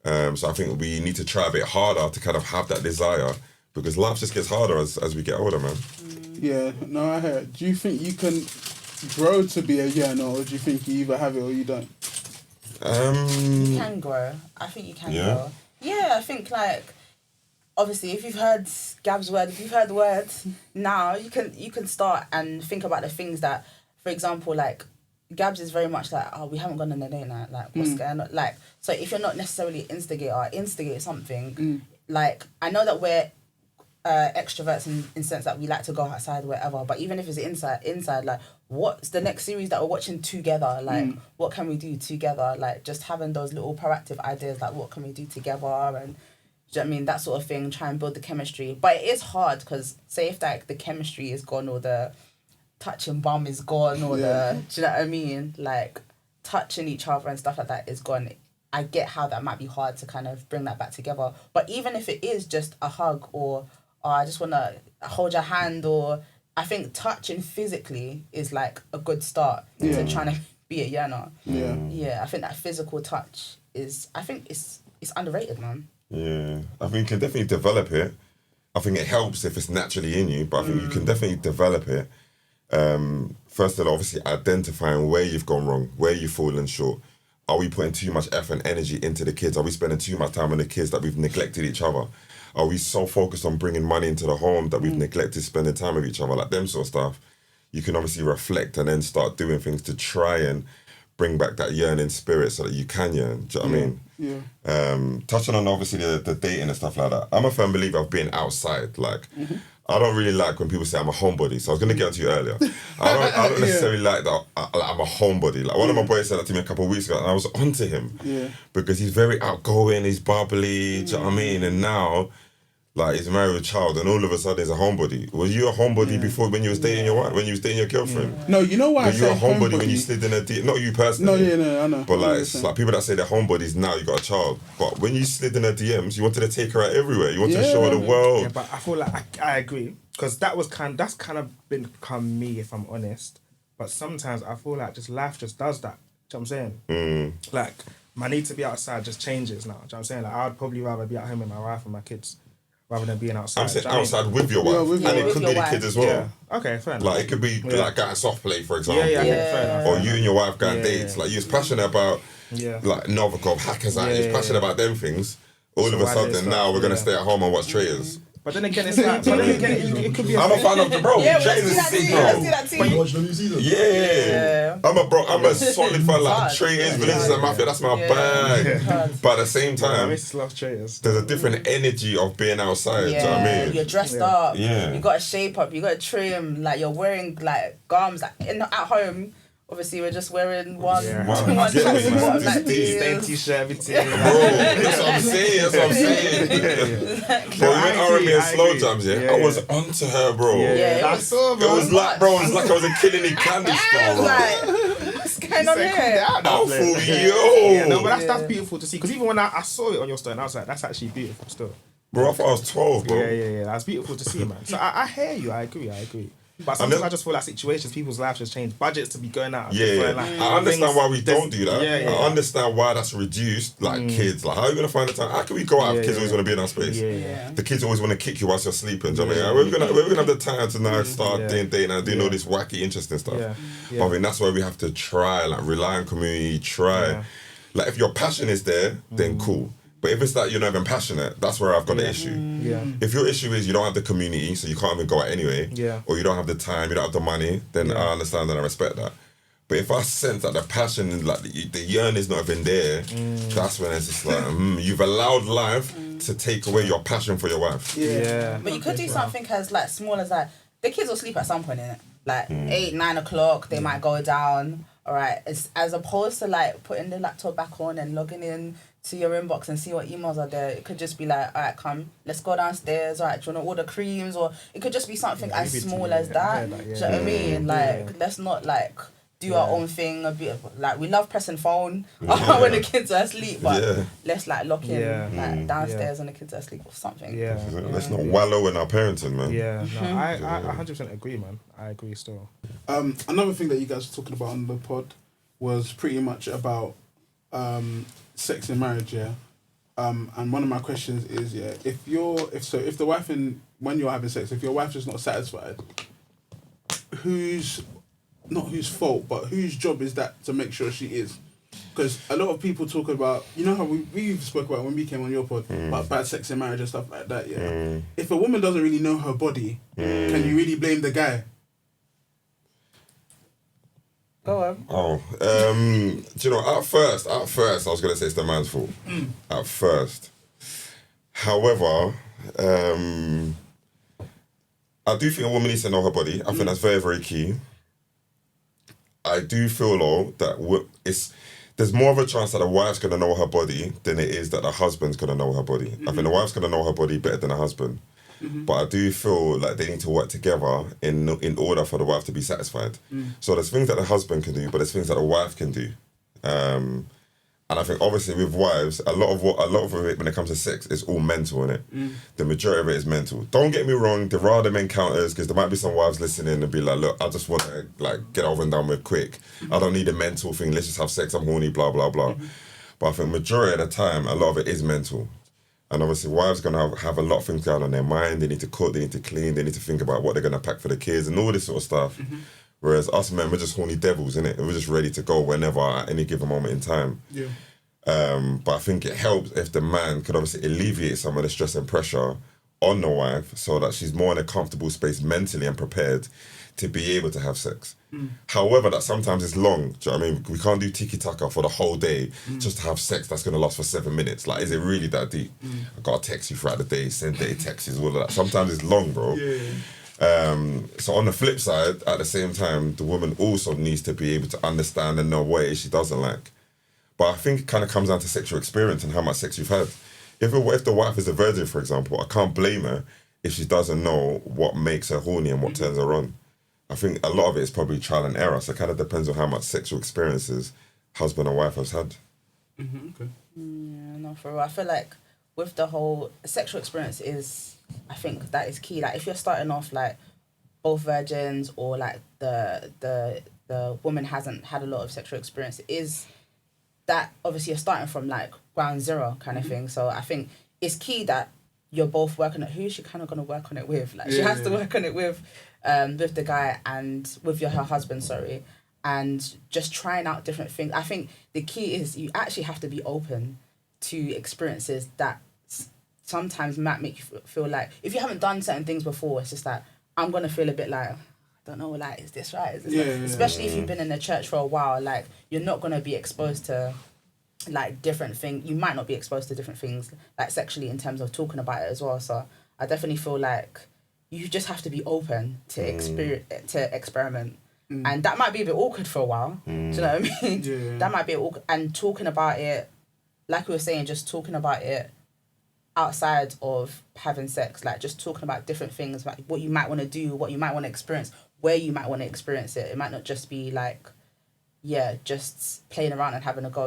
So I think we need to try a bit harder to kind of have that desire, because life just gets harder as we get older, man. Yeah, no, I hear. Do you think you can grow to be a yearner, or do you think you either have it or you don't? You can grow. I think you can grow. Yeah, I think obviously if you've heard Gab's word, if you've heard the word, now you can start and think about the things that, for example, Gabz is very much we haven't gone on a date night, what's going on, so if you're not necessarily instigate something, I know that we're extroverts in the sense that we like to go outside or whatever, but even if it's inside, what's the next series that we're watching together, what can we do together, just having those little proactive ideas, what can we do together, and do you know what I mean, that sort of thing, try and build the chemistry. But it is hard, because say if the chemistry is gone, or the touching bum is gone, or the, do you know what I mean, touching each other and stuff like that is gone. I get how that might be hard to kind of bring that back together. But even if it is just a hug, or I just want to hold your hand, or I think touching physically is a good start to trying to be a yearner. I think that physical touch is, I think it's underrated, man. Yeah, I think you can definitely develop it. I think it helps if it's naturally in you, but I think you can definitely develop it. First of all, obviously identifying where you've gone wrong, where you've fallen short. Are we putting too much effort and energy into the kids? Are we spending too much time on the kids that we've neglected each other? Are we so focused on bringing money into the home that we've neglected spending time with each other? Them sort of stuff. You can obviously reflect and then start doing things to try and bring back that yearning spirit so that you can yearn. Do you know what I mean? Yeah. Touching on obviously the dating and stuff like that. I'm a firm believer of being outside. I don't really like when people say I'm a homebody. So I was going to get onto you earlier. I don't necessarily like that I'm a homebody. One of my boys said that to me a couple of weeks ago, and I was onto him. Because he's very outgoing, he's bubbly, do you know what I mean? And now, he's married with a child, and all of a sudden he's a homebody. Was you a homebody before when you was dating your wife, when you was dating your girlfriend? No, you know why I say homebody? Were you a homebody when you slid in a DM? Not you personally. No, I know. But it's people that say they're homebodies now, you got a child. But when you slid in her DMs, you wanted to take her out everywhere. You wanted to show her the world. Yeah, but I feel I agree, because that's kind of become me, if I'm honest. But sometimes I feel just life just does that. Do you know what I'm saying? My need to be outside just changes now. Do you know what I'm saying? I would probably rather be at home with my wife and my kids, rather than being outside. I'm saying outside with your wife, and it could be the kids as well. Yeah. Okay, fair enough. It could be going soft play, for example. Fair enough. Or you and your wife going dates. You was passionate about Novikov, Hackers Eye. You was passionate about them things. All of a sudden now we're gonna stay at home and watch Traitors. But then again, it could be. I'm a fan of the bro. Let's do that too. You watch the New Zealand? Yeah. I'm a solid fan. Traitors, Villages and Mafia. That's my bag. But at the same time, I love Traitors. There's a different energy of being outside. Do you know what I mean? You're dressed up. You got to shape up. You got to trim. You're wearing garms. At home. Obviously, we're just wearing one tracksuit, same t-shirt, everything. Bro, that's what I'm saying. Bro, we went R&B and slow jams, I was onto her, bro. I saw, bro. It was like I was a kid in a candy store, bro. What's going on here? But that's beautiful to see. Because even when I saw it on your story, I was like, that's actually beautiful still. Bro, I thought I was 12, bro. Yeah. That's beautiful to see, man. So I hear you. I agree. But sometimes I just feel situations, people's lives just change. Budgets to be going out. I understand why we don't do that. I understand why that's reduced. Kids, how are you gonna find the time? How can we go out if kids always want to be in our space? The kids always want to kick you whilst you're sleeping. Do you know what I mean? We're gonna have the time to now start dating and doing all this wacky, interesting stuff. But I mean, that's why we have to try, rely on community. If your passion is there, then cool. But if it's that you're not even passionate, that's where I've got the issue. If your issue is you don't have the community, so you can't even go out anyway, or you don't have the time, you don't have the money, then I understand and I respect that. But if I sense that the passion, the yearning is not even there, that's when it's just you've allowed life to take away your passion for your wife. But you could do something as small as the kids will sleep at some point, innit? 8, 9 o'clock, they might go down. all right, as opposed to like putting the laptop back on and logging in to your inbox and see what emails are there. It could just be like, all right, come, let's go downstairs. All right, do you want to order creams? Or it could just be something as small as that. Do you know what I mean? Like, let's not like do our own thing. A bit of, like, we love pressing phone when the kids are asleep, but let's like lock in like downstairs when the kids are asleep or something. Let's not wallow in our parenting, man. I 100% agree, man. I agree still. Another thing that you guys were talking about on the pod was pretty much about sex in marriage, and one of my questions is, if the wife when you're having sex, if your wife is not satisfied, whose fault, but whose job is that to make sure she is? Because a lot of people talk about, you know how we spoke about when we came on your pod about bad sex in marriage and stuff like that. If a woman doesn't really know her body, can you really blame the guy? Go on. Do you know, at first, I was going to say it's the man's fault. At first. However, I do think a woman needs to know her body. I think that's very, very key. I do feel, though, that there's more of a chance that a wife's going to know her body than it is that the husband's going to know her body. I think the wife's going to know her body better than the husband. But I do feel like they need to work together in order for the wife to be satisfied. So there's things that the husband can do, but there's things that the wife can do. And I think obviously with wives, a lot of it when it comes to sex is all mental, innit? The majority of it is mental. Don't get me wrong, there are them encounters, because there might be some wives listening and be like, look, I just want to like get over and done with quick. I don't need a mental thing. Let's just have sex. I'm horny, blah blah blah. But I think majority of the time, a lot of it is mental. And obviously, wives are going to have a lot of things going on their mind. They need to cook, they need to clean, they need to think about what they're going to pack for the kids and all this sort of stuff. Whereas us men, we're just horny devils, innit? We're just ready to go whenever, at any given moment in time. But I think it helps if the man could obviously alleviate some of the stress and pressure on the wife so that she's more in a comfortable space mentally and prepared to be able to have sex. However, that sometimes is long. Do you know what I mean? We can't do tiki-taka for the whole day just to have sex that's going to last for 7 minutes. Like, is it really that deep? I got to text you throughout the day, send day texts, all of that. Sometimes it's long, bro. So on the flip side, at the same time, the woman also needs to be able to understand and know what it is she doesn't like. But I think it kind of comes down to sexual experience and how much sex you've had. If the wife is a virgin, for example, I can't blame her if she doesn't know what makes her horny and what turns her on. I think a lot of it is probably trial and error. So it kind of depends on how much sexual experiences husband and wife has had. Okay. Yeah, no, for real. I feel like with the whole sexual experience I think that is key. Like if you're starting off like both virgins or like the woman hasn't had a lot of sexual experience, is that obviously you're starting from like ground zero kind of thing. So I think it's key that you're both working at who's she kind of going to work on it with. Like she has to work on it with the guy and with her husband, and just trying out different things. I think the key is you actually have to be open to experiences that sometimes might make you feel like, if you haven't done certain things before, it's just like, I'm going to feel a bit like, I don't know, like, is this right? Is this right? Especially if you've been in the church for a while, like, you're not going to be exposed to like different things. You might not be exposed to different things like sexually in terms of talking about it as well. So I definitely feel like you just have to be open to experiment. And that might be a bit awkward for a while. Do you know what I mean? That might be awkward. And talking about it, like we were saying, just talking about it outside of having sex, like just talking about different things, like what you might want to do, what you might want to experience, where you might want to experience it. It might not just be like, just playing around and having a go.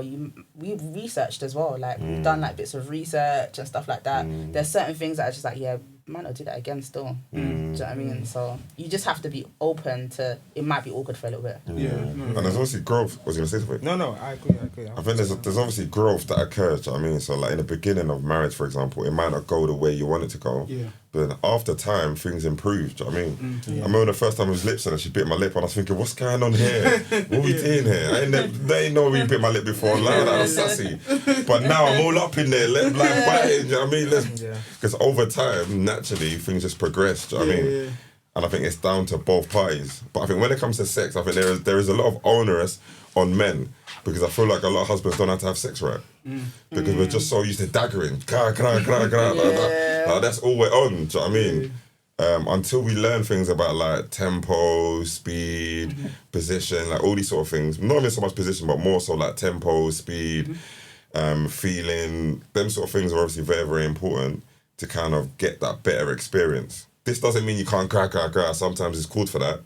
We've researched as well. Like we've done like bits of research and stuff like that. There's certain things that are just like, might not do that again still. Do you know what I mean? So you just have to be open to, it might be awkward for a little bit. And there's obviously growth. Was you going to say something? No, I agree. I think there's obviously growth that occurs. Do you know what I mean? So like in the beginning of marriage, for example, it might not go the way you want it to go. But then after time, things improve. Do you know what I mean? I remember the first time it was lips and she bit my lip and I was thinking, what's going on here? What are we doing here? They ain't know we bit my lip before. Like that was sassy. But now I'm all up in there, lip like biting. Do you know what I mean? Because over time, naturally, things just progress. Do you know what I mean? And I think it's down to both parties. But I think when it comes to sex, I think there is a lot of onus on men, because I feel like a lot of husbands don't have to have sex right. Because we're just so used to daggering. Like, that's all we're on. Do you know what I mean? until we learn things about like tempo, speed, position, like all these sort of things. Not even so much position, but more so like tempo, speed, feeling. Them sort of things are obviously very, very important to kind of get that better experience. This doesn't mean you can't cry. Sometimes it's called for that.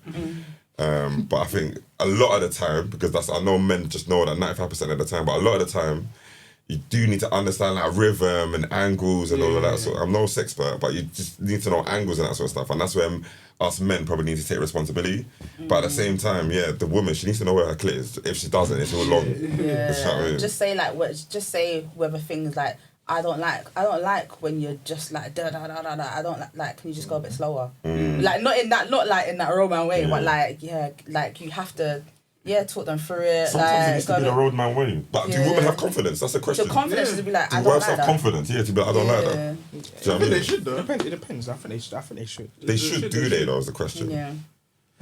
But I think a lot of the time, because I know men just know that 95% of the time, but a lot of the time, you do need to understand like rhythm and angles and all of that. So I'm no sexpert, but you just need to know angles and that sort of stuff. And that's where us men probably need to take responsibility. But at the same time, the woman, she needs to know where her clit is. If she doesn't, it's all long. Yeah. Just say whether things like, I don't like when you're just like da da da da da. I don't like. Can you just go a bit slower? Like not in that Roman way, but like you have to talk them through it. Sometimes it needs to be the roadman way. But do women have confidence? That's the question. The confidence is to be like, I do don't wives like have that. confidence? Yeah, to be like, I don't like that. Do you know what I mean? They should though. It depends. I think they should. They should, do they though? Is the question. Yeah.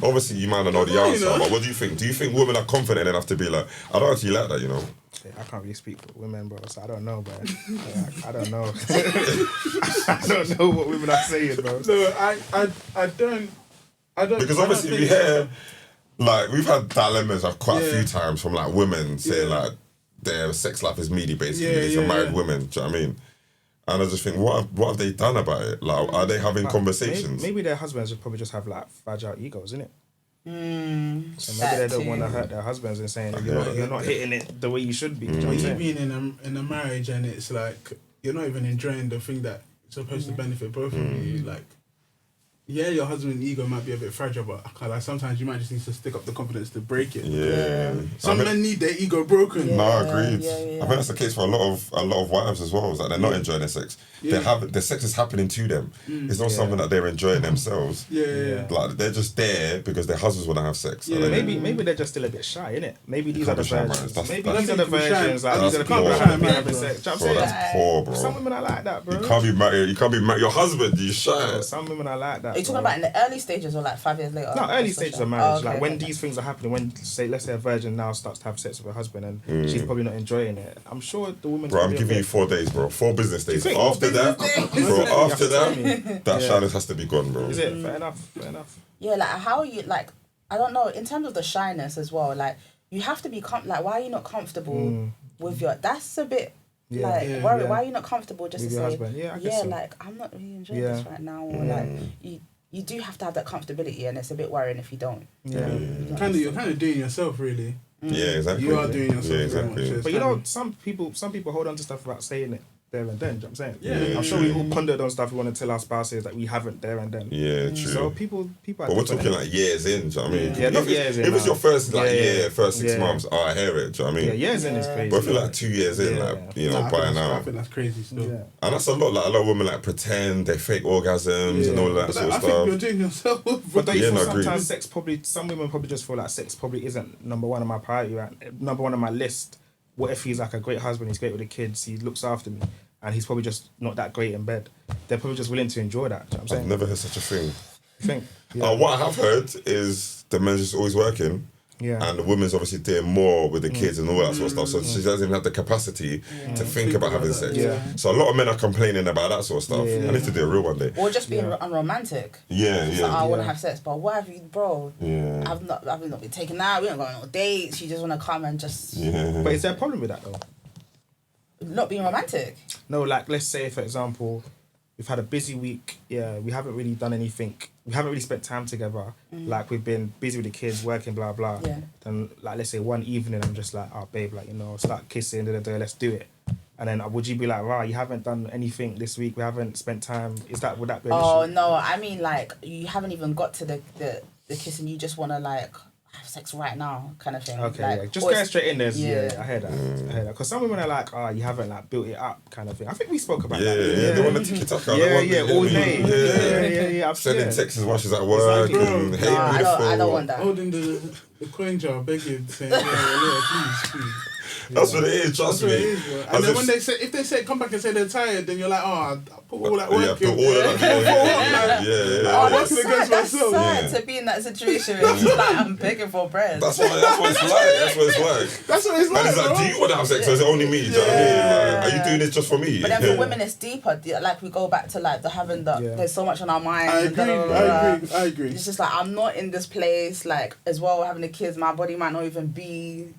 Obviously, you might not know the answer, but what do you think? Do you think women are confident enough to be like, I don't actually like that, you know? I can't really speak for women, bro, so I don't know, but I don't know. I don't know what women are saying, bro. No, I don't. Because obviously we hear, like, we've had dilemmas quite a few times from like women saying like their sex life is meaty, basically. These are married women, do you know what I mean? And I just think, what have they done about it? Like, are they having conversations? Maybe their husbands would probably just have like fragile egos, innit? So maybe That they don't too. want to hurt their husbands and saying you're not hitting it the way you should be. Do you know what I'm You saying? being in a marriage and it's like you're not even enjoying the thing that is supposed to benefit both of you. Like, your husband's ego might be a bit fragile, but like sometimes you might just need to stick up the confidence to break it. Some men need their ego broken. No, agreed. I think that's the case for a lot of wives as well. Is that they're not enjoying their sex. Their sex is happening to them. It's not something that they're enjoying themselves. Like they're just there because their husbands want to have sex. Maybe they're just still a bit shy, innit? Maybe these are the versions. Maybe these are the people versions. shy. Like these are the people that haven't been having sex. Do you know what I'm saying? That's poor, bro. Some women are like that, bro. You can't be married. Your husband, you shy. Some women are like that. Are you talking about in the early stages or like 5 years later? No, early stages of marriage. Okay, Like when these things are happening, when let's say a virgin now starts to have sex with her husband and she's probably not enjoying it. I'm sure the woman. Bro, I'm giving you 4 days, bro. 4 business days. After that, that shyness has to be gone, bro. Is it? Fair enough. Yeah, like how are you like? I don't know. In terms of the shyness as well, like you have to be like, why are you not comfortable with your? That's a bit. Why are you not comfortable just with to your say, husband? Yeah, I guess so. like I'm not really enjoying this right now, or like you do have to have that comfortability, and it's a bit worrying if you don't. You're kind of doing yourself, really. Yeah, exactly. You are doing yourself. Yeah, exactly. But you know, some people hold on to stuff about saying it there and then. Do you know what I'm saying? Yeah. I'm sure we all pondered on stuff we want to tell our spouses that we haven't there and then. Yeah, true. So people. But we're talking like years in. Do you know what I mean? Yeah, not years in. If it's your first first 6 Yeah. months, I hear it. Do you know what I mean? Yeah, years in is crazy. But if you're like 2 years in, like by now, I think that's crazy still. Yeah. and that's a lot. Like a lot of women like pretend they fake orgasms and all that But sort of I think stuff. you're doing yourself. But don't you Yeah, feel no, agreed. sometimes some women probably just feel like sex probably isn't number one on my priority, right? Number one on my list. What if he's like a great husband, he's great with the kids, he looks after me, and he's probably just not that great in bed? They're probably just willing to enjoy that. Do you know what I'm saying? I've never heard such a thing. You think? What I have heard is the men's just always working. Yeah. And the woman's obviously doing more with the kids and all that sort of stuff. So she doesn't even have the capacity to think about having sex. Yeah. So a lot of men are complaining about that sort of stuff. Yeah. I need to do a real one day. Or just being unromantic. Yeah. I want to have sex, but what have you, bro? Yeah. I've not been taken out. We don't go on no dates. You just want to come and just But is there a problem with that though? not being romantic. No, like let's say for example, we've had a busy week. Yeah, we haven't really done anything. We haven't really spent time together. Like we've been busy with the kids, working, blah blah. Yeah. Then like let's say one evening, I'm just like, oh babe, like start kissing, let's do it. And then would you be like, wow, you haven't done anything this week? We haven't spent time. Would that be an issue? No, I mean like you haven't even got to the kissing. You just want to like have sex right now, kind of thing. Okay, like, yeah. Just going straight in there. Yeah. I heard that. Because some women are like, you haven't like built it up, kind of thing. I think we spoke about that. They want to tiki-taka. All day. Yeah. Sending texts while she's at work. Exactly. And, hey, I beautiful. don't want that. Holding the coin jar, begging, saying, please. That's what it is. Trust That's what it me. is, bro. And then when they say, if they say come back and say they're tired, then you're like, oh, I put all that work in. Yeah. I'm working against myself. That's sad to be in that situation. It's like I'm begging for bread. That's what it's like. That's what it's like. And it's like, do you want to have sex or is it only me? Do you know what I mean? Like, are you doing this just for me? But then for women, it's deeper. Like we go back to like there's so much on our mind. I agree. It's just like I'm not in this place. Like as well, having the kids, my body might not even be.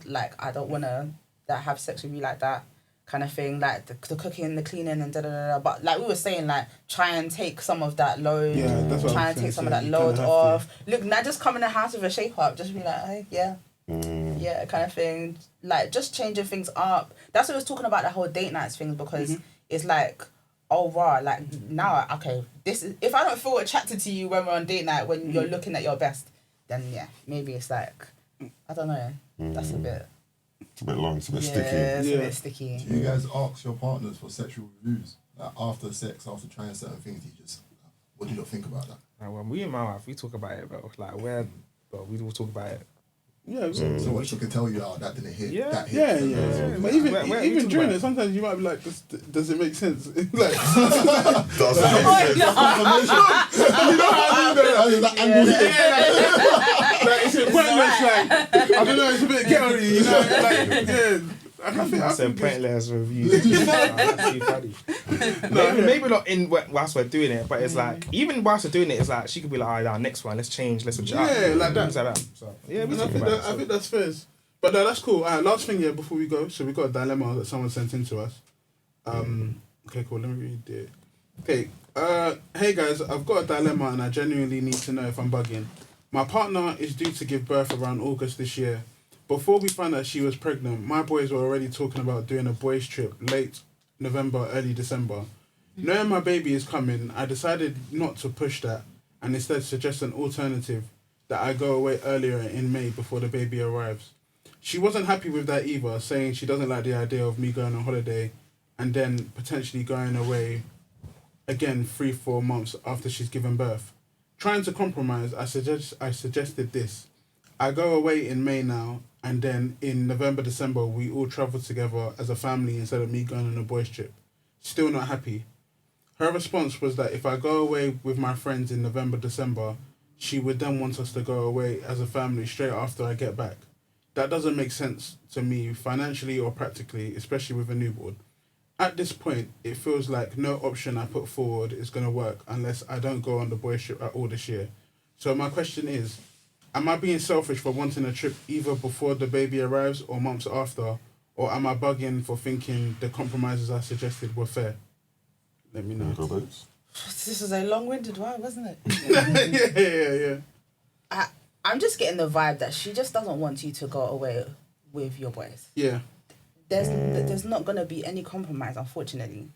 Like I don't want to have sex with you like that kind of thing. Like the cooking, the cleaning, and da. But like we were saying, like try and take some of that load. Yeah, that's what try and take some of that load off. Look, now just come in the house with a shape up. Just be like, hey, yeah, kind of thing. Like just changing things up. That's what I was talking about, the whole date nights thing, because it's like, oh wow, like now, okay, this is, if I don't feel attracted to you when we're on date night, when you're looking at your best, then yeah, maybe it's like, I don't know, that's a bit. It's a bit long, it's a bit sticky. It's a bit sticky. Do you guys ask your partners for sexual reviews? Like after sex, after trying certain things, what do you not think about that? When we and my wife, we talk about it, bro. Like we will talk about it. Yeah. So what she can tell you, that didn't hit. Yeah. That hit. Yeah. But even during it, sometimes you might be like, does it make sense? Like, Does it make sense? you know how I do that angle here. Like it's a pointless. Like I don't know, it's a bit ghetto-y, you know. Like yeah. I think pointless review. That's too funny. Maybe not in whilst we're doing it, but it's like even whilst we're doing it, it's like she could be like, "Oh, next one, let's change, let's switch it up." Yeah, like that. Things like that. So yeah, I think that's fair. But no, that's cool. Alright, last thing before we go, so we got a dilemma that someone sent in to us. Okay, cool. Let me read it. Okay. Hey guys, I've got a dilemma and I genuinely need to know if I'm bugging. My partner is due to give birth around August this year. Before we found out she was pregnant, my boys were already talking about doing a boys' trip late November, early December. Knowing my baby is coming, I decided not to push that and instead suggest an alternative that I go away earlier in May before the baby arrives. She wasn't happy with that either, saying she doesn't like the idea of me going on holiday and then potentially going away again 3-4 months after she's given birth. Trying to compromise, I suggested this. I go away in May now, and then in November, December, we all travel together as a family instead of me going on a boys' trip. Still not happy. Her response was that if I go away with my friends in November, December, she would then want us to go away as a family straight after I get back. That doesn't make sense to me financially or practically, especially with a newborn. At this point, it feels like no option I put forward is going to work unless I don't go on the boys' trip at all this year. So my question is, am I being selfish for wanting a trip either before the baby arrives or months after? Or am I bugging for thinking the compromises I suggested were fair? Let me know. This is a long-winded one, wasn't it? Yeah. I'm just getting the vibe that she just doesn't want you to go away with your boys. Yeah. There's not going to be any compromise, unfortunately.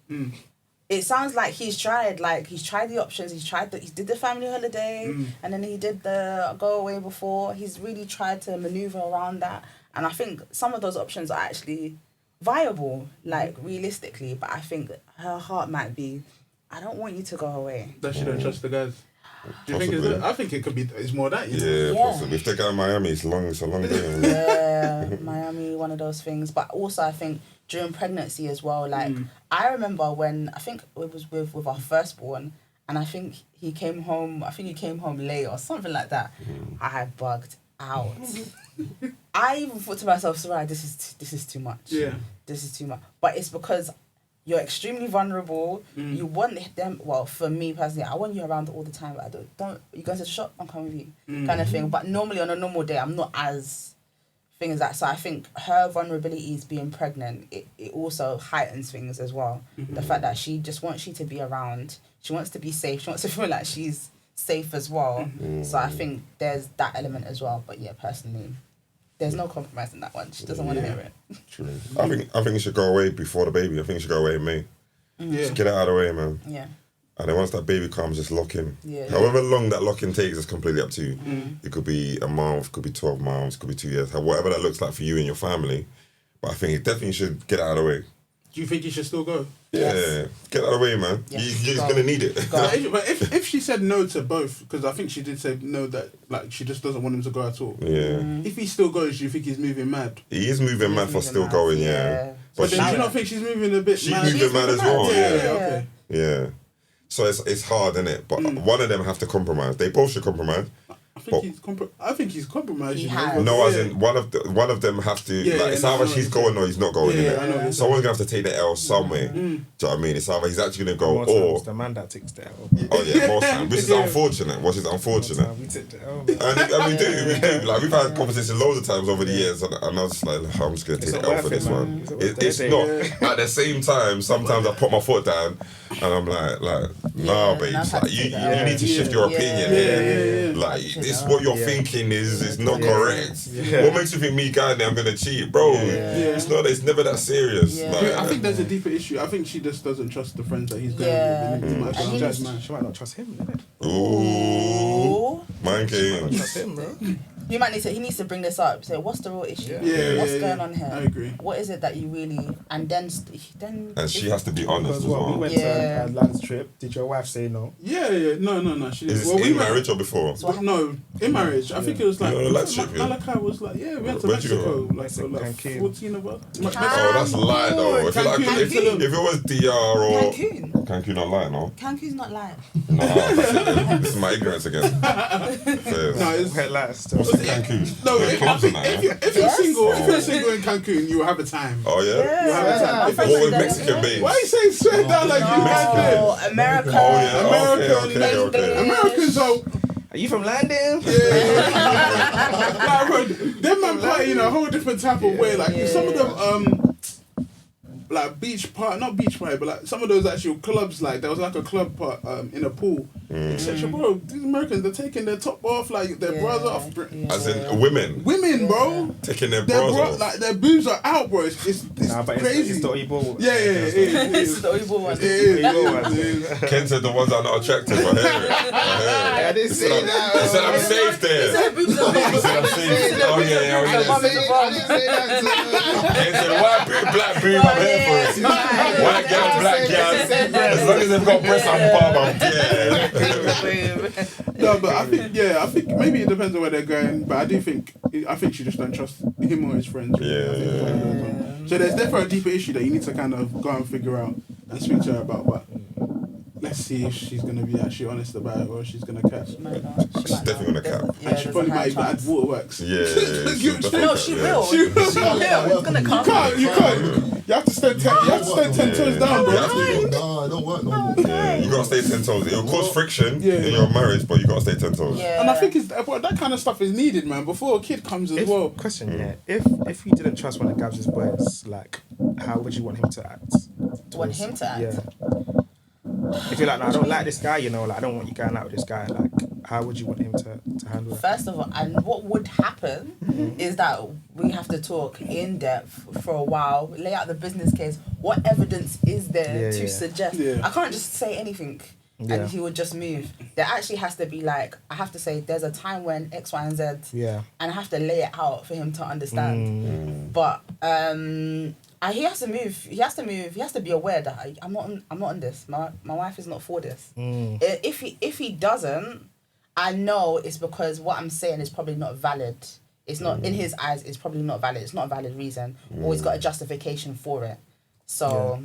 It sounds like he's tried the options. He did the family holiday, and then he did the go away before. He's really tried to maneuver around that, and I think some of those options are actually viable, like realistically. But I think her heart might be, I don't want you to go away. That she don't trust the guys. Do you think it's that? I think it could be. It's more that. Yeah, possibly. If they go to Miami, it's a long day. Yeah, Miami, one of those things. But also, I think during pregnancy as well. Like I remember when I think it was with our firstborn, and I think he came home. I think he came home late or something like that. I bugged out. I even thought to myself, Soraya, this is too much. Yeah, this is too much. But it's because you're extremely vulnerable. You want them. Well, for me personally, I want you around all the time. But I don't. You go to the shop, I'm coming with you, kind of thing. But normally on a normal day, I'm not as thing as that. So I think her vulnerabilities being pregnant, it also heightens things as well. The fact that she just wants you to be around. She wants to be safe. She wants to feel like she's safe as well. So I think there's that element as well. But yeah, personally, there's no compromise in that one. She doesn't want to hear it. True. I think you should go away before the baby. I think you should go away in May. Just get it out of the way, man. Yeah. And then once that baby comes, just lock in. Yeah. However long that lock-in takes is completely up to you. It could be a month, could be 12 months, could be 2 years, whatever that looks like for you and your family. But I think you definitely should get it out of the way. Do you think he should still go? Yeah, get out of the way, man. Yes. You're gonna need it. But if she said no to both, because I think she did say no, that like she just doesn't want him to go at all. Yeah. If he still goes, do you think he's moving mad? He is moving mad for still going, yeah. But then do you not think she's moving a bit she's mad? moving mad as well. Yeah, okay. Yeah. So it's hard, isn't it? But one of them have to compromise. They both should compromise. I think he's compromising. He has. No, as in one of them have to. It's either she's going or he's not going. Innit? Someone's gonna have to take the L somewhere. Do you know what I mean? It's either he's actually gonna go or the man that takes the L. Oh yeah, most times. Which is unfortunate. We take the L. And we do. Like we've had conversations loads of times over the years, and I was just like, I'm just gonna take the L for this one. It's not. At the same time, sometimes I put my foot down, and I'm like, nah, babes. Like you need to shift your opinion. Like this, what you're thinking is not correct. What makes you think me going there I'm gonna cheat, bro? It's not. It's never that serious. Like, I think there's a deeper issue. I think she just doesn't trust the friends that he's going with. She might not trust him, innit? Ooh, mind games. Trust him, bro. He needs to bring this up. Say, what's the real issue? What's going on here? I agree. What is it that you really... And then and she has to be honest as well. We went to a Land's trip. Did your wife say no? Yeah. No. She didn't. Is this in marriage or before? No, in marriage. I think it was like... Malachi was like, we went to Mexico. Like 14 of us. Oh, that's light though. If it was DR or... Cancun not light, no? Cancun's not light. No, this is my ignorance again. No, it's... What's Cancun? No, if you're single in Cancun, you will have a time. Oh yeah? You have a time. What with Mexican babes? Why are you saying straight down like you Mexican? American. Oh yeah, okay. Americans are you from London? Like, bro, them man party in a whole different type of way. Like some of them like not beach party, but like some of those actual clubs, like there was like a club part in a pool, etc. Bro, these Americans, they're taking their top off, like their bras off. As in women, bro, taking their bras off. Like their boobs are out, bro. It's crazy. It's the Igbo. It's the Igbo one. Ken said the ones that are not attractive. I hear it. I didn't say that. He said I'm safe there. He said boobs are He said I'm safe. Oh yeah. I didn't say that. Ken said white boob, black boob, I'm here for it. White girl, black girl. As long as they've got breasts and bum, I'm there. No, but I think maybe it depends on where they're going. But I think she just don't trust him or his friends. Yeah. So there's definitely a deeper issue that you need to kind of go and figure out and speak to her about. But let's see if she's gonna be actually honest about it or if she's gonna catch. She's definitely gonna cap. And she probably might even add waterworks. Yeah. No, she will. It's gonna come. You can't. You have to stand 10 toes down, bro. No, it don't work no more. Yeah, you gotta stay 10 toes. It'll cause friction in your marriage, but you gotta stay 10 toes. Yeah. And I think that kind of stuff is needed, man, before a kid comes as well. Question, if you didn't trust one of Gabz's boys, like, how would you want him to act? Want him to act? Yeah. If you're like, no, I don't like this guy, like, I don't want you going out with this guy, like, how would you want him to handle it? First of all, and what would happen is that we have to talk in depth for a while, lay out the business case. What evidence is there to suggest? I can't just say anything and he would just move. There actually has to be like, I have to say there's a time when X, Y, and Z, and I have to lay it out for him to understand. But he has to move. He has to be aware that I'm not on this. My wife is not for this. If he doesn't, I know it's because what I'm saying is probably not valid. It's not in his eyes. It's probably not valid. It's not a valid reason, or he's got a justification for it. So.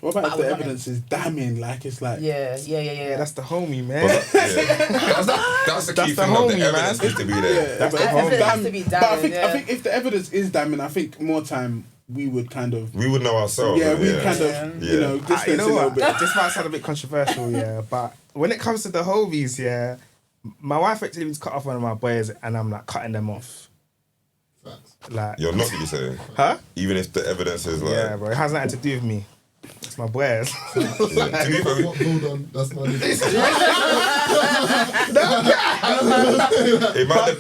What about if the evidence is damning? Like it's like yeah. That's the homie, man. That's the key thing. The evidence needs to be there. That's the evidence has to be damning. But I think if the evidence is damning, I think more time we would know ourselves. Yeah, we kind of distance a little bit. This might sound a bit controversial, but when it comes to the homies, my wife actually was cut off one of my boys, and I'm like cutting them off. Facts. Like you're not really saying, huh? Even if the evidence is like, yeah, bro, it has nothing to do with me. It's my boys. Hold on, that's my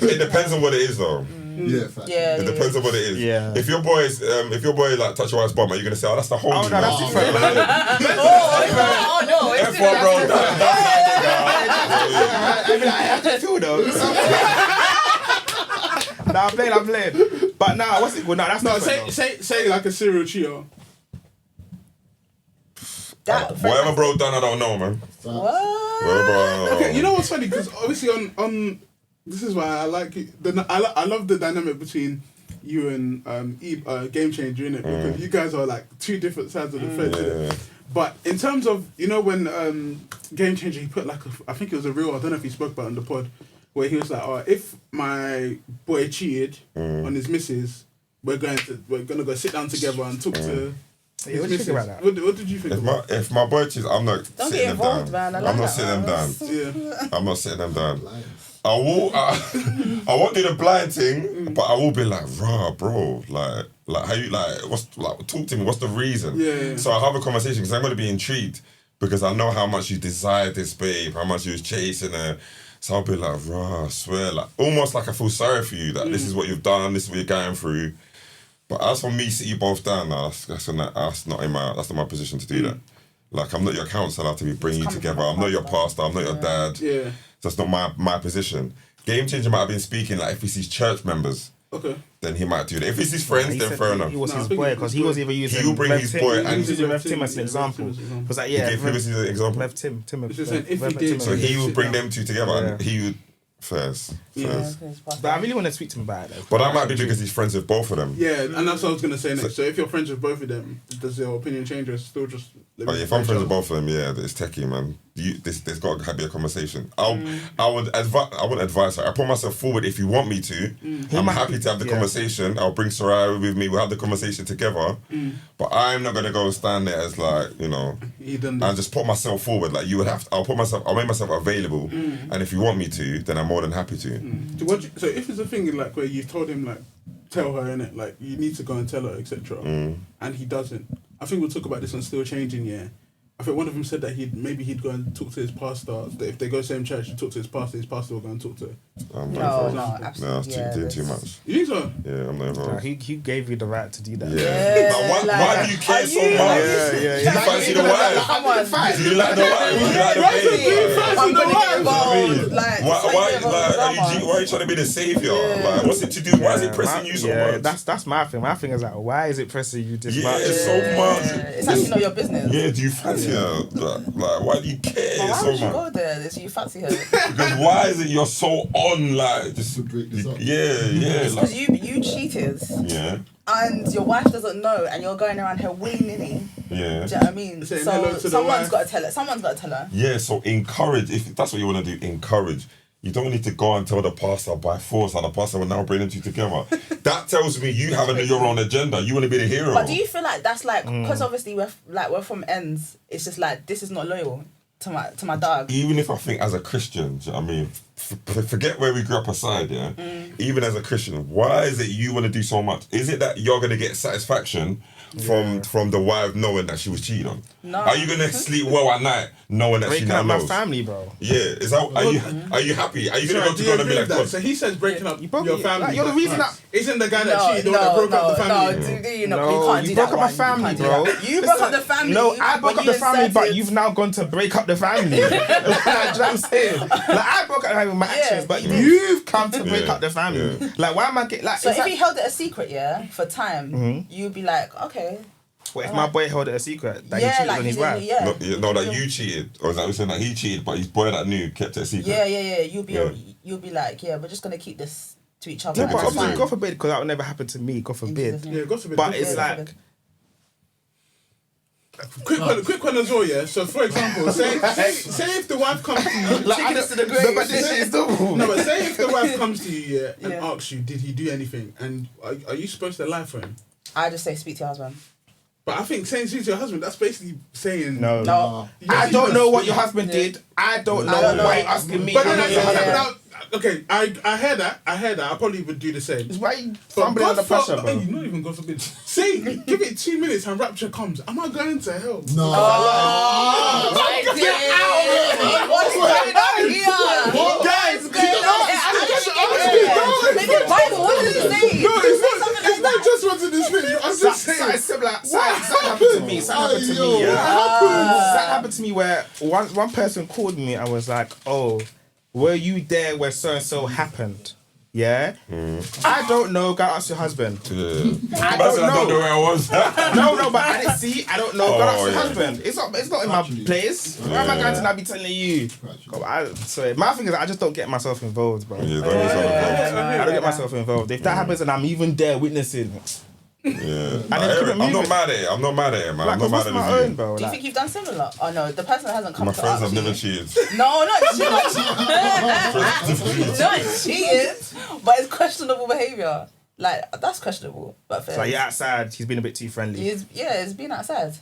It depends on what it is, though. Yeah, fact. It depends on what it is. Yeah. If your boy like touch your wife's bum, are you gonna say, "Oh, that's the whole"? Oh no, that's different. Oh no, it's F1, bro. I have to feel though. Nah, I'm playing. But nah, what's it? Well, nah, that's no. different, Say like a serial cheater. Whatever bro done, I don't know, man. What? Bro. Okay, you know what's funny? Because obviously on this is why I like it. I love the dynamic between you and Game Changer, innit? Because you guys are like two different sides of the fence. Yeah. But in terms of, you know, when Game Changer, he put like I think it was a reel, I don't know if he spoke about it on the pod, where he was like, oh, if my boy cheated on his missus, we're gonna go sit down together and talk to. Yeah, what do you think about that? What did you think? If my boy cheats, I'm not Don't sitting get them involved, down. man. I I'm not like sitting them down. Yeah. I'm not sitting them down. I won't do the blind thing, but I will be like, rah, bro, like how you talk to me. What's the reason? Yeah. So I'll have a conversation because I'm gonna be intrigued because I know how much you desire this babe, how much you was chasing her. So I'll be like, rah, I swear, like almost like I feel sorry for you that this is what you've done, this is what you're going through. But as for me, sit you both down, that's not my position to do that. Like I'm not your counselor to be bringing you together. I'm not your pastor. I'm not your dad. Yeah. That's not my position. Game Changer might have been speaking like if he sees church members, then he might do that. If he sees friends, then fair enough. He was his boy because he was even using. He'll bring his boy He and was using Rev Tim as an example. Was like, yeah, he gave him as an example. Rev Tim. So he would bring them two together, and he would first. But I really want to speak to him about it. But that might be because he's friends with both of them. Yeah, and that's what I was gonna say next. So if you're friends with both of them, does your opinion change or still just? If I'm friends with both of them, yeah, it's techie, man. There's got to be a conversation. I would advise her. I put myself forward if you want me to. I'm happy to have the conversation. I'll bring Soraya with me. We'll have the conversation together. But I'm not gonna go and stand there as like, you know, and just put myself forward. Like you would have to. I'll make myself available. And if you want me to, then I'm more than happy to. So if it's a thing like where you've told him like, tell her innit, like you need to go and tell her, etc. And he doesn't. I think we'll talk about this on Still Changing. Yeah. I think one of them said that he'd go and talk to his pastor. That if they go same church, he'd talk to his pastor will go and talk to her. No, absolutely. No, that's doing too much. You think so? Yeah, I'm not involved. He gave you the right to do that. Yeah. Why do you care so much? Do you fancy the wife? Do you like the wife? Do you like the baby? I'm gonna get involved. Why are you trying to be the savior? Like, what's it to do? Why is it pressing you so much? That's my thing. My thing is like, why is it pressing you this much? Yeah, so much. It's actually not your business. Yeah, do you fancy her? Like, why do you care Why so would much? you go there? So you fancy her? Because why is it you're so on? Like, just yeah. Because you cheated. Yeah. And your wife doesn't know, and you're going around her willy-nilly. Yeah. Do you know what I mean? Saying So hello to the someone's wife. got to tell her. Someone's got to tell her. Yeah, so encourage. If that's what you want to do, encourage. You don't need to go and tell the pastor by force, and the pastor will now bring them two together. That tells me you have your own agenda. You want to be the hero. But do you feel like that's like, because obviously we're from ends, it's just like, this is not loyal to my dog. Even if I think as a Christian, do you know what I mean, forget where we grew up aside, yeah? Even as a Christian, why is it you want to do so much? Is it that you're going to get satisfaction from the wife knowing that she was cheating on? No. Are you going to sleep well at night knowing that she Breaking now up my knows? family, bro. Yeah, is that, are you happy? Are you going to go to God and be like, God? So he says breaking up broke your it. family. Like, you're the reason that. Isn't the guy that cheated the one that broke up the family? You No, can't you do broke that up my family, bro. You broke up the family. No, I broke up the family, but inserted- you've now gone to break up the family. Do you know what I'm saying? Like, I broke up the family with my actions, but you've come to break up the family. Yeah. Like, why am I getting like? So it's if like, he held it a secret, for time, you'd be like, okay. what if my boy held it a secret that he cheated on his wife? No, that you cheated, or is that saying that he cheated, but his boy that knew kept it a secret? Yeah. You'll be like, we're just gonna keep this to each other. Yeah, but That's obviously, fine. God forbid, because that would never happen to me. God forbid. Yeah, God forbid. But it's like, quick one as well, yeah. So for example, say if the wife comes to you, like to the grave. but this shit is double. no, but say if the wife comes to you, and asks you, did he do anything, and are you supposed to lie for him? I just say speak to your husband. But I think saying to your husband, that's basically saying No. I don't know what your husband did. I don't know why you're asking me. But I know your husband. okay, I heard that. I probably would do the same. It's why you But somebody under God pressure, for- bro. Hey, not even God forbid. Say, give it 2 minutes and rapture comes. Am I going to hell? No. What's going on here? Guys, Bible, what does it say? No, it's not just what's in this thing. I'm just saying. Something happened to me. Something happened to me. That happened to me where one person called me and was like, "Oh, were you there where so and so happened?" Yeah, I don't know. Go ask your husband. Yeah. I don't know where I was. no, but I didn't see. I don't know. Go ask your yeah. husband. It's not in my place. Why am I going to now be telling you? Sorry, my thing is I just don't get myself involved, bro. Yeah, I don't get myself involved. If that happens and I'm even there witnessing, yeah. I keep it I'm not moving. mad at it. I'm not mad at it, man. like, I'm not what's mad my at own, it. bro? Do you Like, think you've done similar? Oh no, the person hasn't come My to friends ask have never you. cheated. No, not cheating, but it's questionable behaviour. Like that's questionable, but fair. so you're outside. He's been a bit too friendly. It's been outside.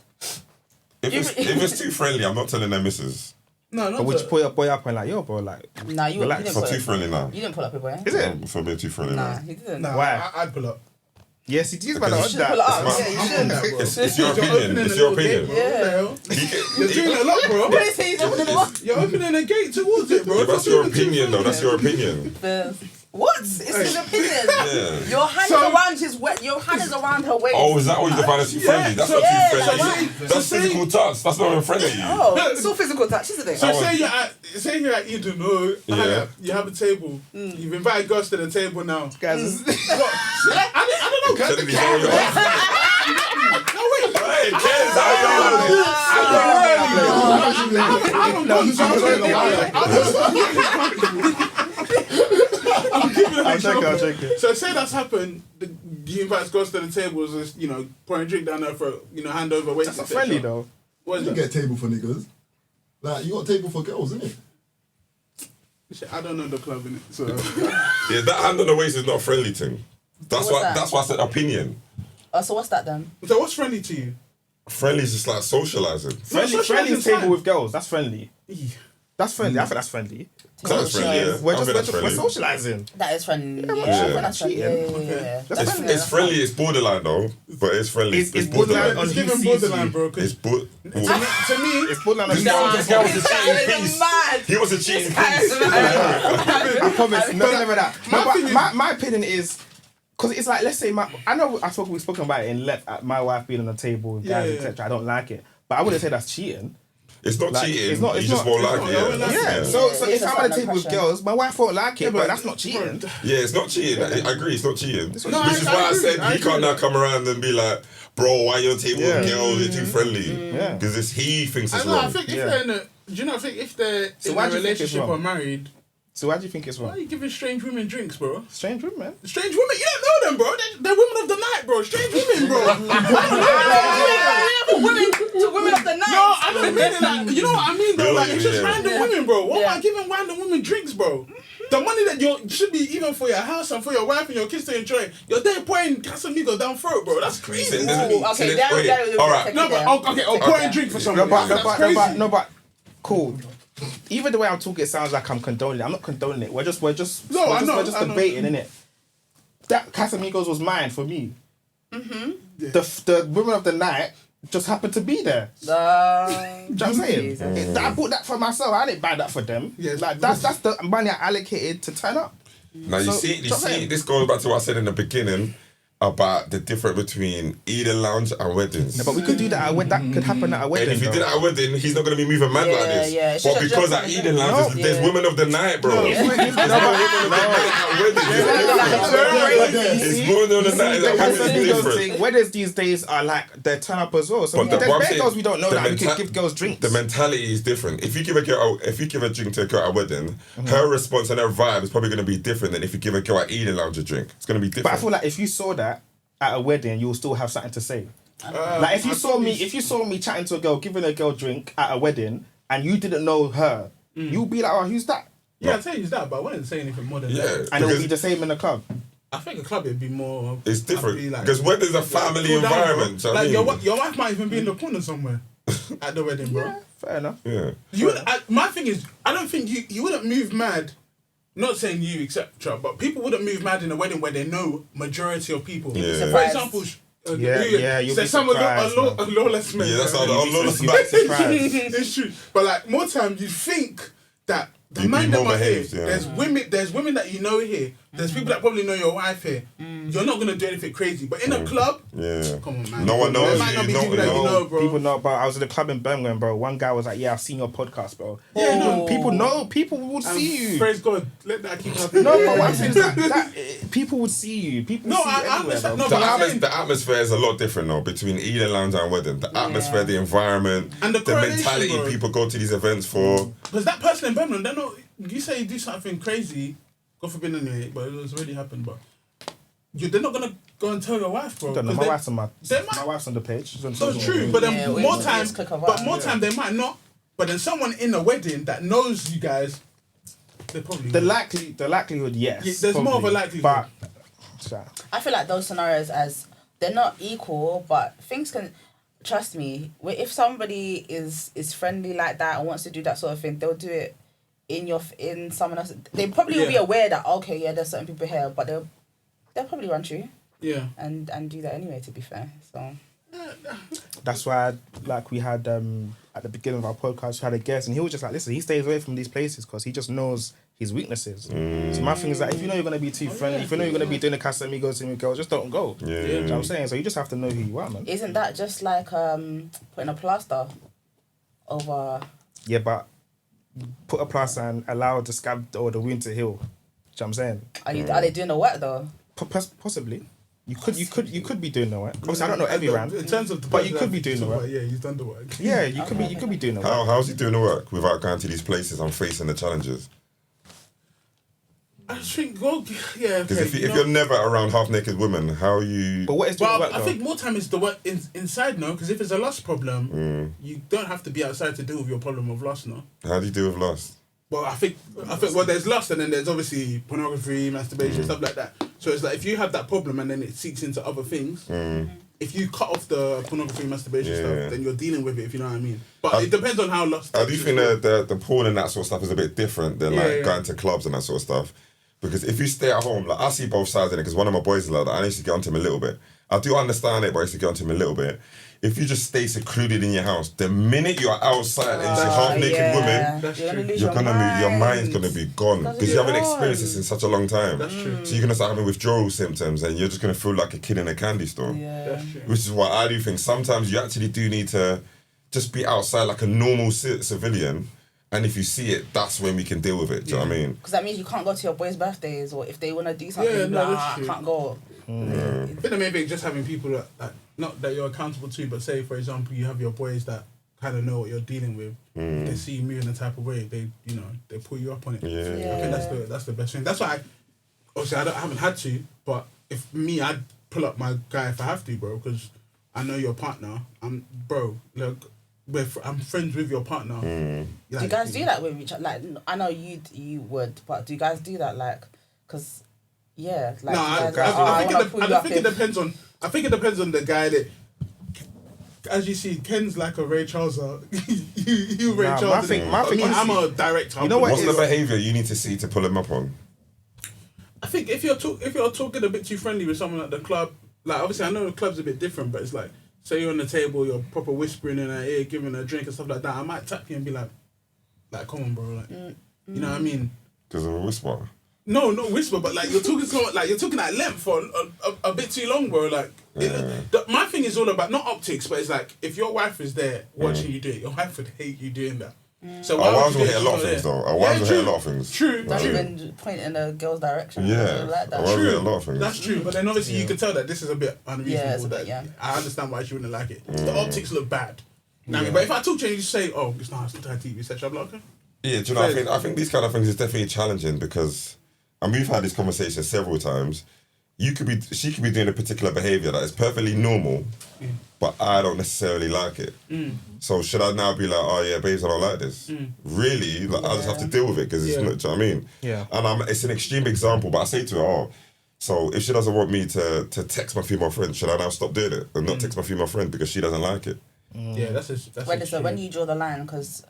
If it's too friendly, I'm not telling their missus. No, not But would you pull your boy up and like, yo, bro, like, Nah, you relax. didn't For pull too up. friendly now. You didn't pull up your boy. Is it? For being too friendly Nah, now. he didn't. Nah, Why? I'd pull up. Yes, it is about You that. should pull it up. That's Yeah, you should. It's your opinion. It's your opinion. Yeah. You're doing a lot, bro. What is he opening the what? You're opening a gate towards it, bro. Yeah, that's your opinion, though. That's your opinion. What? It's his opinion. Yeah. Your hand is around his waist. Your hand is around her waist. Oh, is that what you define as too friendly? That's not Yeah, too friendly. like That's physical touch. That's not even friendly. Oh, it's all physical touch, isn't it? So say you're at Eden, or Yeah. you have a table. You've invited girls to the table now. Guys, I don't know, guys. Telling me how you are. No, wait. Hey, kids, how I'll check it. So say that's happened. You invite girls to the tables, just pouring a drink down there for hand over weight. That's not friendly though. What is You that? get a table for niggas. Like, you got a table for girls, innit? Shit, I don't know the club in it. So Yeah, that hand on the waist is not a friendly thing. That's What's why. that? That's why I said opinion. Oh, so what's that then? so what's friendly to you? Friendly is just like socializing. Friendly socialising's table fine. with girls. That's friendly. Yeah. That's friendly. I think that's friendly. That's friendly. Yeah. We're I think that's we're friendly. socializing. That is friendly. Yeah, Yeah, I think that's friendly. cheating. Yeah. That's It's, friendly. it's friendly. It's borderline though, but it's friendly. It's borderline on It's who given sees borderline, you. bro. It's Because bo- to me, It's borderline on This who guy sees was you. a cheating piece. Mad. He was a cheating This piece. guy is mad. I promise. No, never that. my No, thing but is- my opinion is, because it's like, let's say we've spoken about it in my wife being on the table with guys, Yeah. etc. I don't like it, but I wouldn't say that's cheating. It's not Like, cheating. it's not- You it's just not- won't it's like not- it. I won't like Yeah. Yeah. Yeah. So It's if just I'm on under the table with pressure. girls, my wife won't like it, Yeah, but but- that's not cheating. Yeah, it's not cheating. I agree, it's not cheating. Which is No, why I agree, said I he can't agree. now come around and be like, bro, why your table Yeah. with girls? You're too friendly. Yeah. Because it's he thinks it's I know. I wrong. think if Yeah. they're in a, do you know? I think if they're So in why a do you think it's relationship wrong? or married, So why do you think it's why are wrong? you giving strange women drinks, bro? Strange room, man. Strange women, you don't know them, bro. They're women of the night, bro. Strange women, bro. Women of the night. No, I don't mean it like, you know what I mean though? Like, it's just Yeah. random women, bro. Why am Yeah. I giving random women drinks, bro? The money that you should be even for your house and for your wife and your kids to enjoy, you're there pouring Casamigos down throat, bro. That's crazy. Ooh, Okay, there. all right. No, but pouring drink for somebody. That's crazy. No, but cool. Even the way I'm talking, it sounds like I'm condoning it. I'm not condoning it. We're just No, I know, we're just I know. debating, innit? That Casamigos was mine for me. The women of the night just happened to be there. Do you know what I'm saying? I bought that for myself. I didn't buy that for them. Yeah. Like that's the money I allocated to turn up. Now you So, see, just saying. this goes back to what I said in the beginning about the difference between Eden Lounge and weddings. Yeah, but we could do that. That could happen at a wedding. And if you though. did it at a wedding, he's not going to be moving mad like this. Yeah, it's But just a because at judgment. Eden Lounge, No. there's Yeah. women of the night, bro. It's women of the night at weddings. It's women of the night at weddings. It's different. Weddings these days are like they turn up as well. So But there's what I'm bare saying, girls we don't know the that we could menta- give girls drinks. The mentality is different. If you give a drink to a girl at a wedding, her response and her vibe is probably going to be different than if you give a girl at Eden Lounge a drink. It's going to be different. But I feel like if you saw that at a wedding, you'll still have something to say. Like if you saw me chatting to a girl, giving a girl drink at a wedding, and you didn't know her, you'll be like, "Oh, who's that?" Yeah, I'd say he's that, but I wouldn't say anything more than Yeah. that. And it'll Because- be the same in the club. I think a club it'd be more. It's different I'd be like, because weddings are family cool down, bro. environment. do you know Like what I mean? your wife might even be in the corner somewhere at the wedding, bro. Fair enough. Yeah. You would, my thing is, I don't think you wouldn't move mad. Not saying you, etc., but people wouldn't move mad in a wedding where they know majority of people. Yeah. For example, you'll be some of surprised, a man. lawless men. Yeah, that's how You'll be the surprised. It's true, but like more time, you think that the You'd be man that more are here, behaved, yeah. there's women that you know here There's people that probably know your wife here. You're not gonna do anything crazy, but in a club, come on, man. No one knows There might not be people that you know, bro. People know, bro. I was in a club in Birmingham, bro. One guy was like, "Yeah, I've seen your podcast, bro." Yeah, no. People know. People would see you. Praise God. Let that keep happening. No, but what I'm saying is that people would see you. People see you I everywhere, understand. bro. No, The atmosphere is a lot different though between Eden Lounge and Wedding. The atmosphere, the environment, and the mentality bro. people go to these events for. Because that person in Birmingham, they're not. You say you do something crazy, God forbid anyway, but it was already happened. But they're not gonna go and tell your wife, bro. My wife's on my wife's on the page. That's true, but then more time they might not. But then someone in a wedding that knows you guys, they probably the likelihood, yes. Yeah, there's more of a likelihood. But I feel like those scenarios as they're not equal, but things can. Trust me, if somebody is friendly like that and wants to do that sort of thing, they'll do it in someone else. They probably will be aware that there's certain people here, but they'll probably run through. Yeah. And do that anyway. To be fair, so. That's why, like we had at the beginning of our podcast, we had a guest, and he was just like, "Listen, he stays away from these places because he just knows his weaknesses." So my thing is that if you know you're gonna be too friendly, if you know you're gonna be doing the Casamigos and girls, just don't go. You know what I'm saying? So you just have to know who you are, man. Isn't that just like putting a plaster over? Yeah, but put a plaster and allow the scab or the wound to heal. Do you know what I'm saying? Are they doing the work though? Possibly. You could be doing the work. Obviously, I don't know every round. In terms of but you could be doing the work. Yeah, he's done the work. Yeah, you could be doing the work. How's he doing the work without going to these places and facing the challenges? I think, yeah. Because if you're never around half-naked women, how are you... But what is doing the work, I think more time is the work inside, no? Because if it's a lust problem, you don't have to be outside to deal with your problem of lust, no? How do you deal with lust? Well, I think there's lust and then there's obviously pornography, masturbation, stuff like that. So it's like if you have that problem and then it seeps into other things, if you cut off the pornography, masturbation stuff, then you're dealing with it, if you know what I mean. But it depends on how lust... I do think that the porn and that sort of stuff is a bit different than going to clubs and that sort of stuff. Because if you stay at home, like I see both sides in it, because one of my boys is like that, I used to get onto him a little bit. I do understand it, but I used to get onto him a little bit. If you just stay secluded in your house, the minute you're outside and you see half-naked women, your mind's gonna be gone. Because you haven't experienced this in such a long time. That's true. So you're gonna start having withdrawal symptoms and you're just gonna feel like a kid in a candy store. Yeah. That's true. Which is why I do think sometimes you actually do need to just be outside like a normal civilian. And if you see it, that's when we can deal with it. Do you know what I mean? Because that means you can't go to your boys' birthdays, or if they want to do something, I can't go. I think the main thing is just having people that not that you're accountable to, but say for example you have your boys that kind of know what you're dealing with. They see you moving the type of way, they pull you up on it. I think that's the best thing. That's why I haven't had to, but if me, I'd pull up my guy if I have to, bro, because I know your partner. I'm friends with your partner. Do you guys do that with each other? Like, I know you would, but do you guys do that? Like, because, yeah. Like, no, I think it depends on... I think it depends on the guy that... As you see, Ken's like a Ray Charles. you Ray Charles. I'm a director. You know what's the behaviour you need to see to pull him up on? I think if you're talking a bit too friendly with someone at the club, like obviously I know the club's a bit different, but it's like, say you're on the table, you're proper whispering in her ear, giving her a drink and stuff like that, I might tap you and be like, come on, bro, like, you know what I mean? Because of a whisper. No, not whisper, but like you're talking at length for a bit too long, bro. Like, my thing is all about not optics, but it's like if your wife is there watching you do it, your wife would hate you doing that. So our wives will hit a lot of things, though. Our wives will hit a lot of things. True. Don't even point in a girl's direction. Yeah, like that. Our wives will hit a lot of things. That's true, but then obviously you can tell that this is a bit unreasonable. I understand why she wouldn't like it. The optics look bad. But if I talk to you and you say, "Oh, it's not TV," etc., I'm like, okay. Yeah, do you know? I think these kind of things is definitely challenging because, and we've had this conversation several times. She could be doing a particular behaviour that is perfectly normal, but I don't necessarily like it. So should I now be like, oh yeah, babes, I don't like this? Really? Like, I just have to deal with it because it's not, do you know what I mean? Yeah. And it's an extreme example, but I say to her, so if she doesn't want me to text my female friend, should I now stop doing it and not text my female friend because she doesn't like it? Yeah, that's when you draw the line, because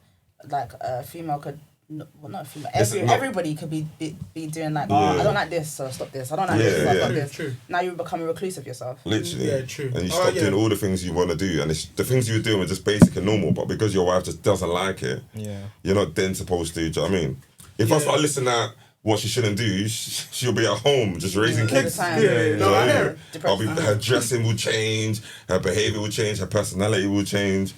like a female could. Not a female. Everybody could be doing like, I don't like this, so stop this. I don't like this, so stop this. True. Now you become a recluse of yourself. Literally. Yeah, true. And you stop doing all the things you want to do, and the things you were doing were just basic and normal, but because your wife just doesn't like it, you're not then supposed to, do you know what I mean? If I start listening to what she shouldn't do, she'll be at home just raising kids. All the time. Yeah. No, I hear it. Her dressing will change, her behavior will change, her personality will change.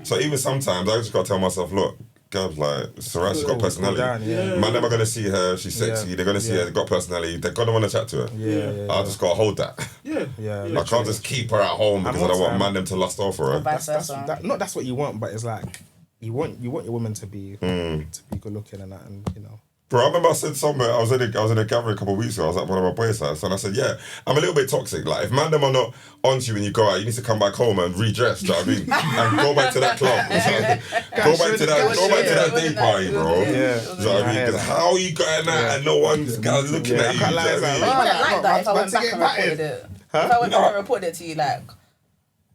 So even sometimes I just gotta tell myself, look, Gabz, like Soraya's got personality. Man, never gonna see her. She's sexy. They're gonna see her. Got personality. They're gonna want to chat to her. I just gotta hold that. I can't just keep her at home because I don't want man them to lust over her. That's what you want, but it's like you want your woman to be good looking and that, and you know. Bro, I remember I said somewhere, I was in a gathering a couple of weeks ago, I was at one of my boys' house, and I said, yeah, I'm a little bit toxic. Like, if man them are not onto you when you go out, you need to come back home and redress, do you know what I mean? And go back to that club. Go back to that day party, bro. Do you know what I mean? Because how are you going out and no one's looking at you? I wouldn't like that if I went back and reported it. If I went back and reported it to you, like,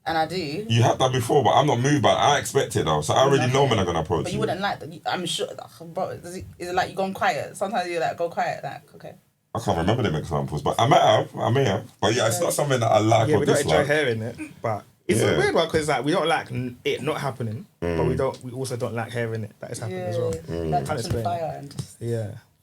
and I do. You had that before, but I'm not moved by it. I expect it though, so I already know when I'm gonna approach you. But you wouldn't like that. I'm sure, bro. Is it like you gone quiet? Sometimes you're like, go quiet, like, okay. I can't remember them examples, but I may have. But yeah, it's not something that I like or we don't dislike. enjoy hearing it, but it's a weird one because like we don't like it not happening, but we also don't like hearing it that it's happening as well. Like touching the fire and just,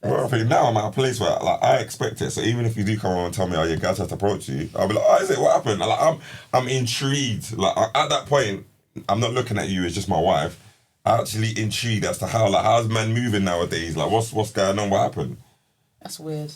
Well, I think now I'm at a place where like I expect it. So even if you do come on and tell me, "Oh, your guys have to approach you," I'll be like, "Oh, is it? What happened?" Like I'm intrigued. Like at that point, I'm not looking at you as just my wife. I'm actually intrigued as to how's man moving nowadays. Like what's going on? What happened? That's weird.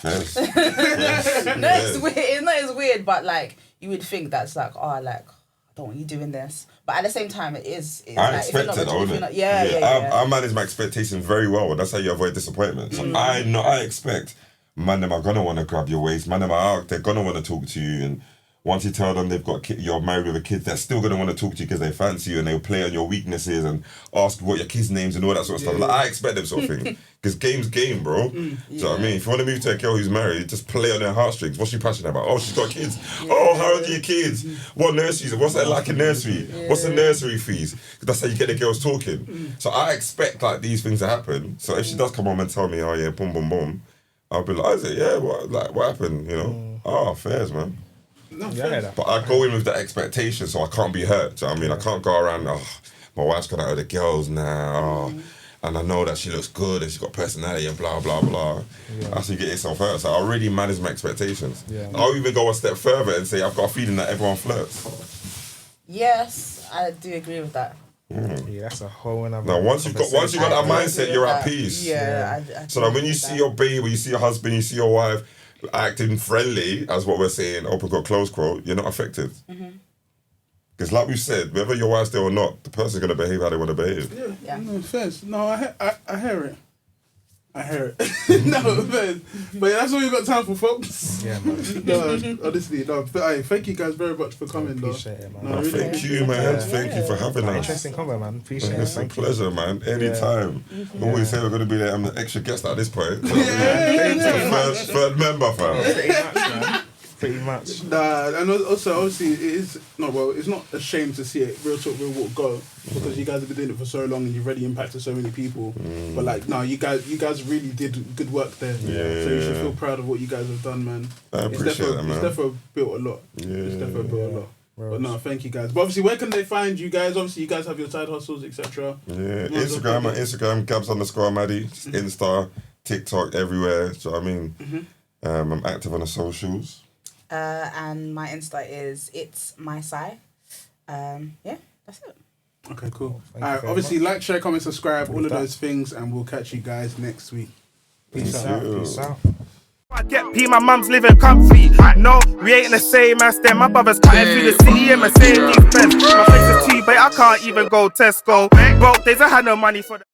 Yes. It's weird. It's not as weird, but like you would think that's like, oh, like I don't want you doing this. But at the same time, it is. I expect it, though, isn't it? I manage my expectations very well. That's how you avoid disappointment. So I expect man them are gonna want to grab your waist. Man them are they're gonna want to talk to you, and once you tell them they've got you're married with a kid, they're still gonna want to talk to you because they fancy you and they'll play on your weaknesses and ask what your kids' names and all that sort of stuff. Like I expect them sort of thing because game's game, bro. Do you know what I mean? If you want to move to a girl who's married, just play on her heartstrings. What's she passionate about? Oh, she's got kids. Oh, how old are your kids? What nurseries? What's that like in nursery? What's the nursery fees? Because that's how you get the girls talking. So I expect like these things to happen. So if she does come home and tell me, oh yeah, boom, boom, boom, I'll be like, is it? Yeah, what happened? You know? Oh, fairs, man. No, but I go in with that expectation, so I can't be hurt. Do you know what I mean? I can't go around, my wife's gone out with the girls now, and I know that she looks good and she's got personality and blah, blah, blah. That's how you get yourself hurt. So I already manage my expectations. I'll even go a step further and say I've got a feeling that everyone flirts. Yes, I do agree with that. Yeah, that's a whole another. Now, once you've got that mindset, you're at peace. So that when you see your baby, you see your husband, you see your wife acting friendly, as what we're saying, open quote, close quote, you're not affected. Because like we've said, whether your wife's there or not, the person's going to behave how they want to behave. No, fairs. No, I hear it. I hear it. No, fairs. But that's all you got time for, folks. Yeah, man. No, honestly, no. But, thank you guys very much for coming, though. Appreciate it, man. No, really thank you, man. Thank you for having us. Interesting convo, man. Appreciate it. It's a pleasure, man. Anytime. Always say we're going to be there. I'm the extra guest at this point. Third member, fam. Pretty much. Nah, and also, obviously, it's not a shame to see it, real talk, real walk go, because you guys have been doing it for so long and you've already impacted so many people. But like, no, you guys really did good work there. So you should feel proud of what you guys have done, man. I appreciate that, man. It's definitely built a lot. It's definitely built a lot. But no, thank you guys. But obviously, where can they find you guys? Obviously, you guys have your side hustles, etc. Instagram, Gabz_Maddy, Insta, TikTok, everywhere. So I mean, I'm active on the socials. And my Insta is It's My Sai. That's it. Okay, cool. Alright, obviously, like, share, comment, subscribe, all of those things, and we'll catch you guys next week. Peace out. Peace out. I get P, my mum's living comfy. No, we ain't the same as them. My brother's cutting through the city in Mercedes Benz. My face is too big, I can't even go Tesco. Broke days, I had no money for the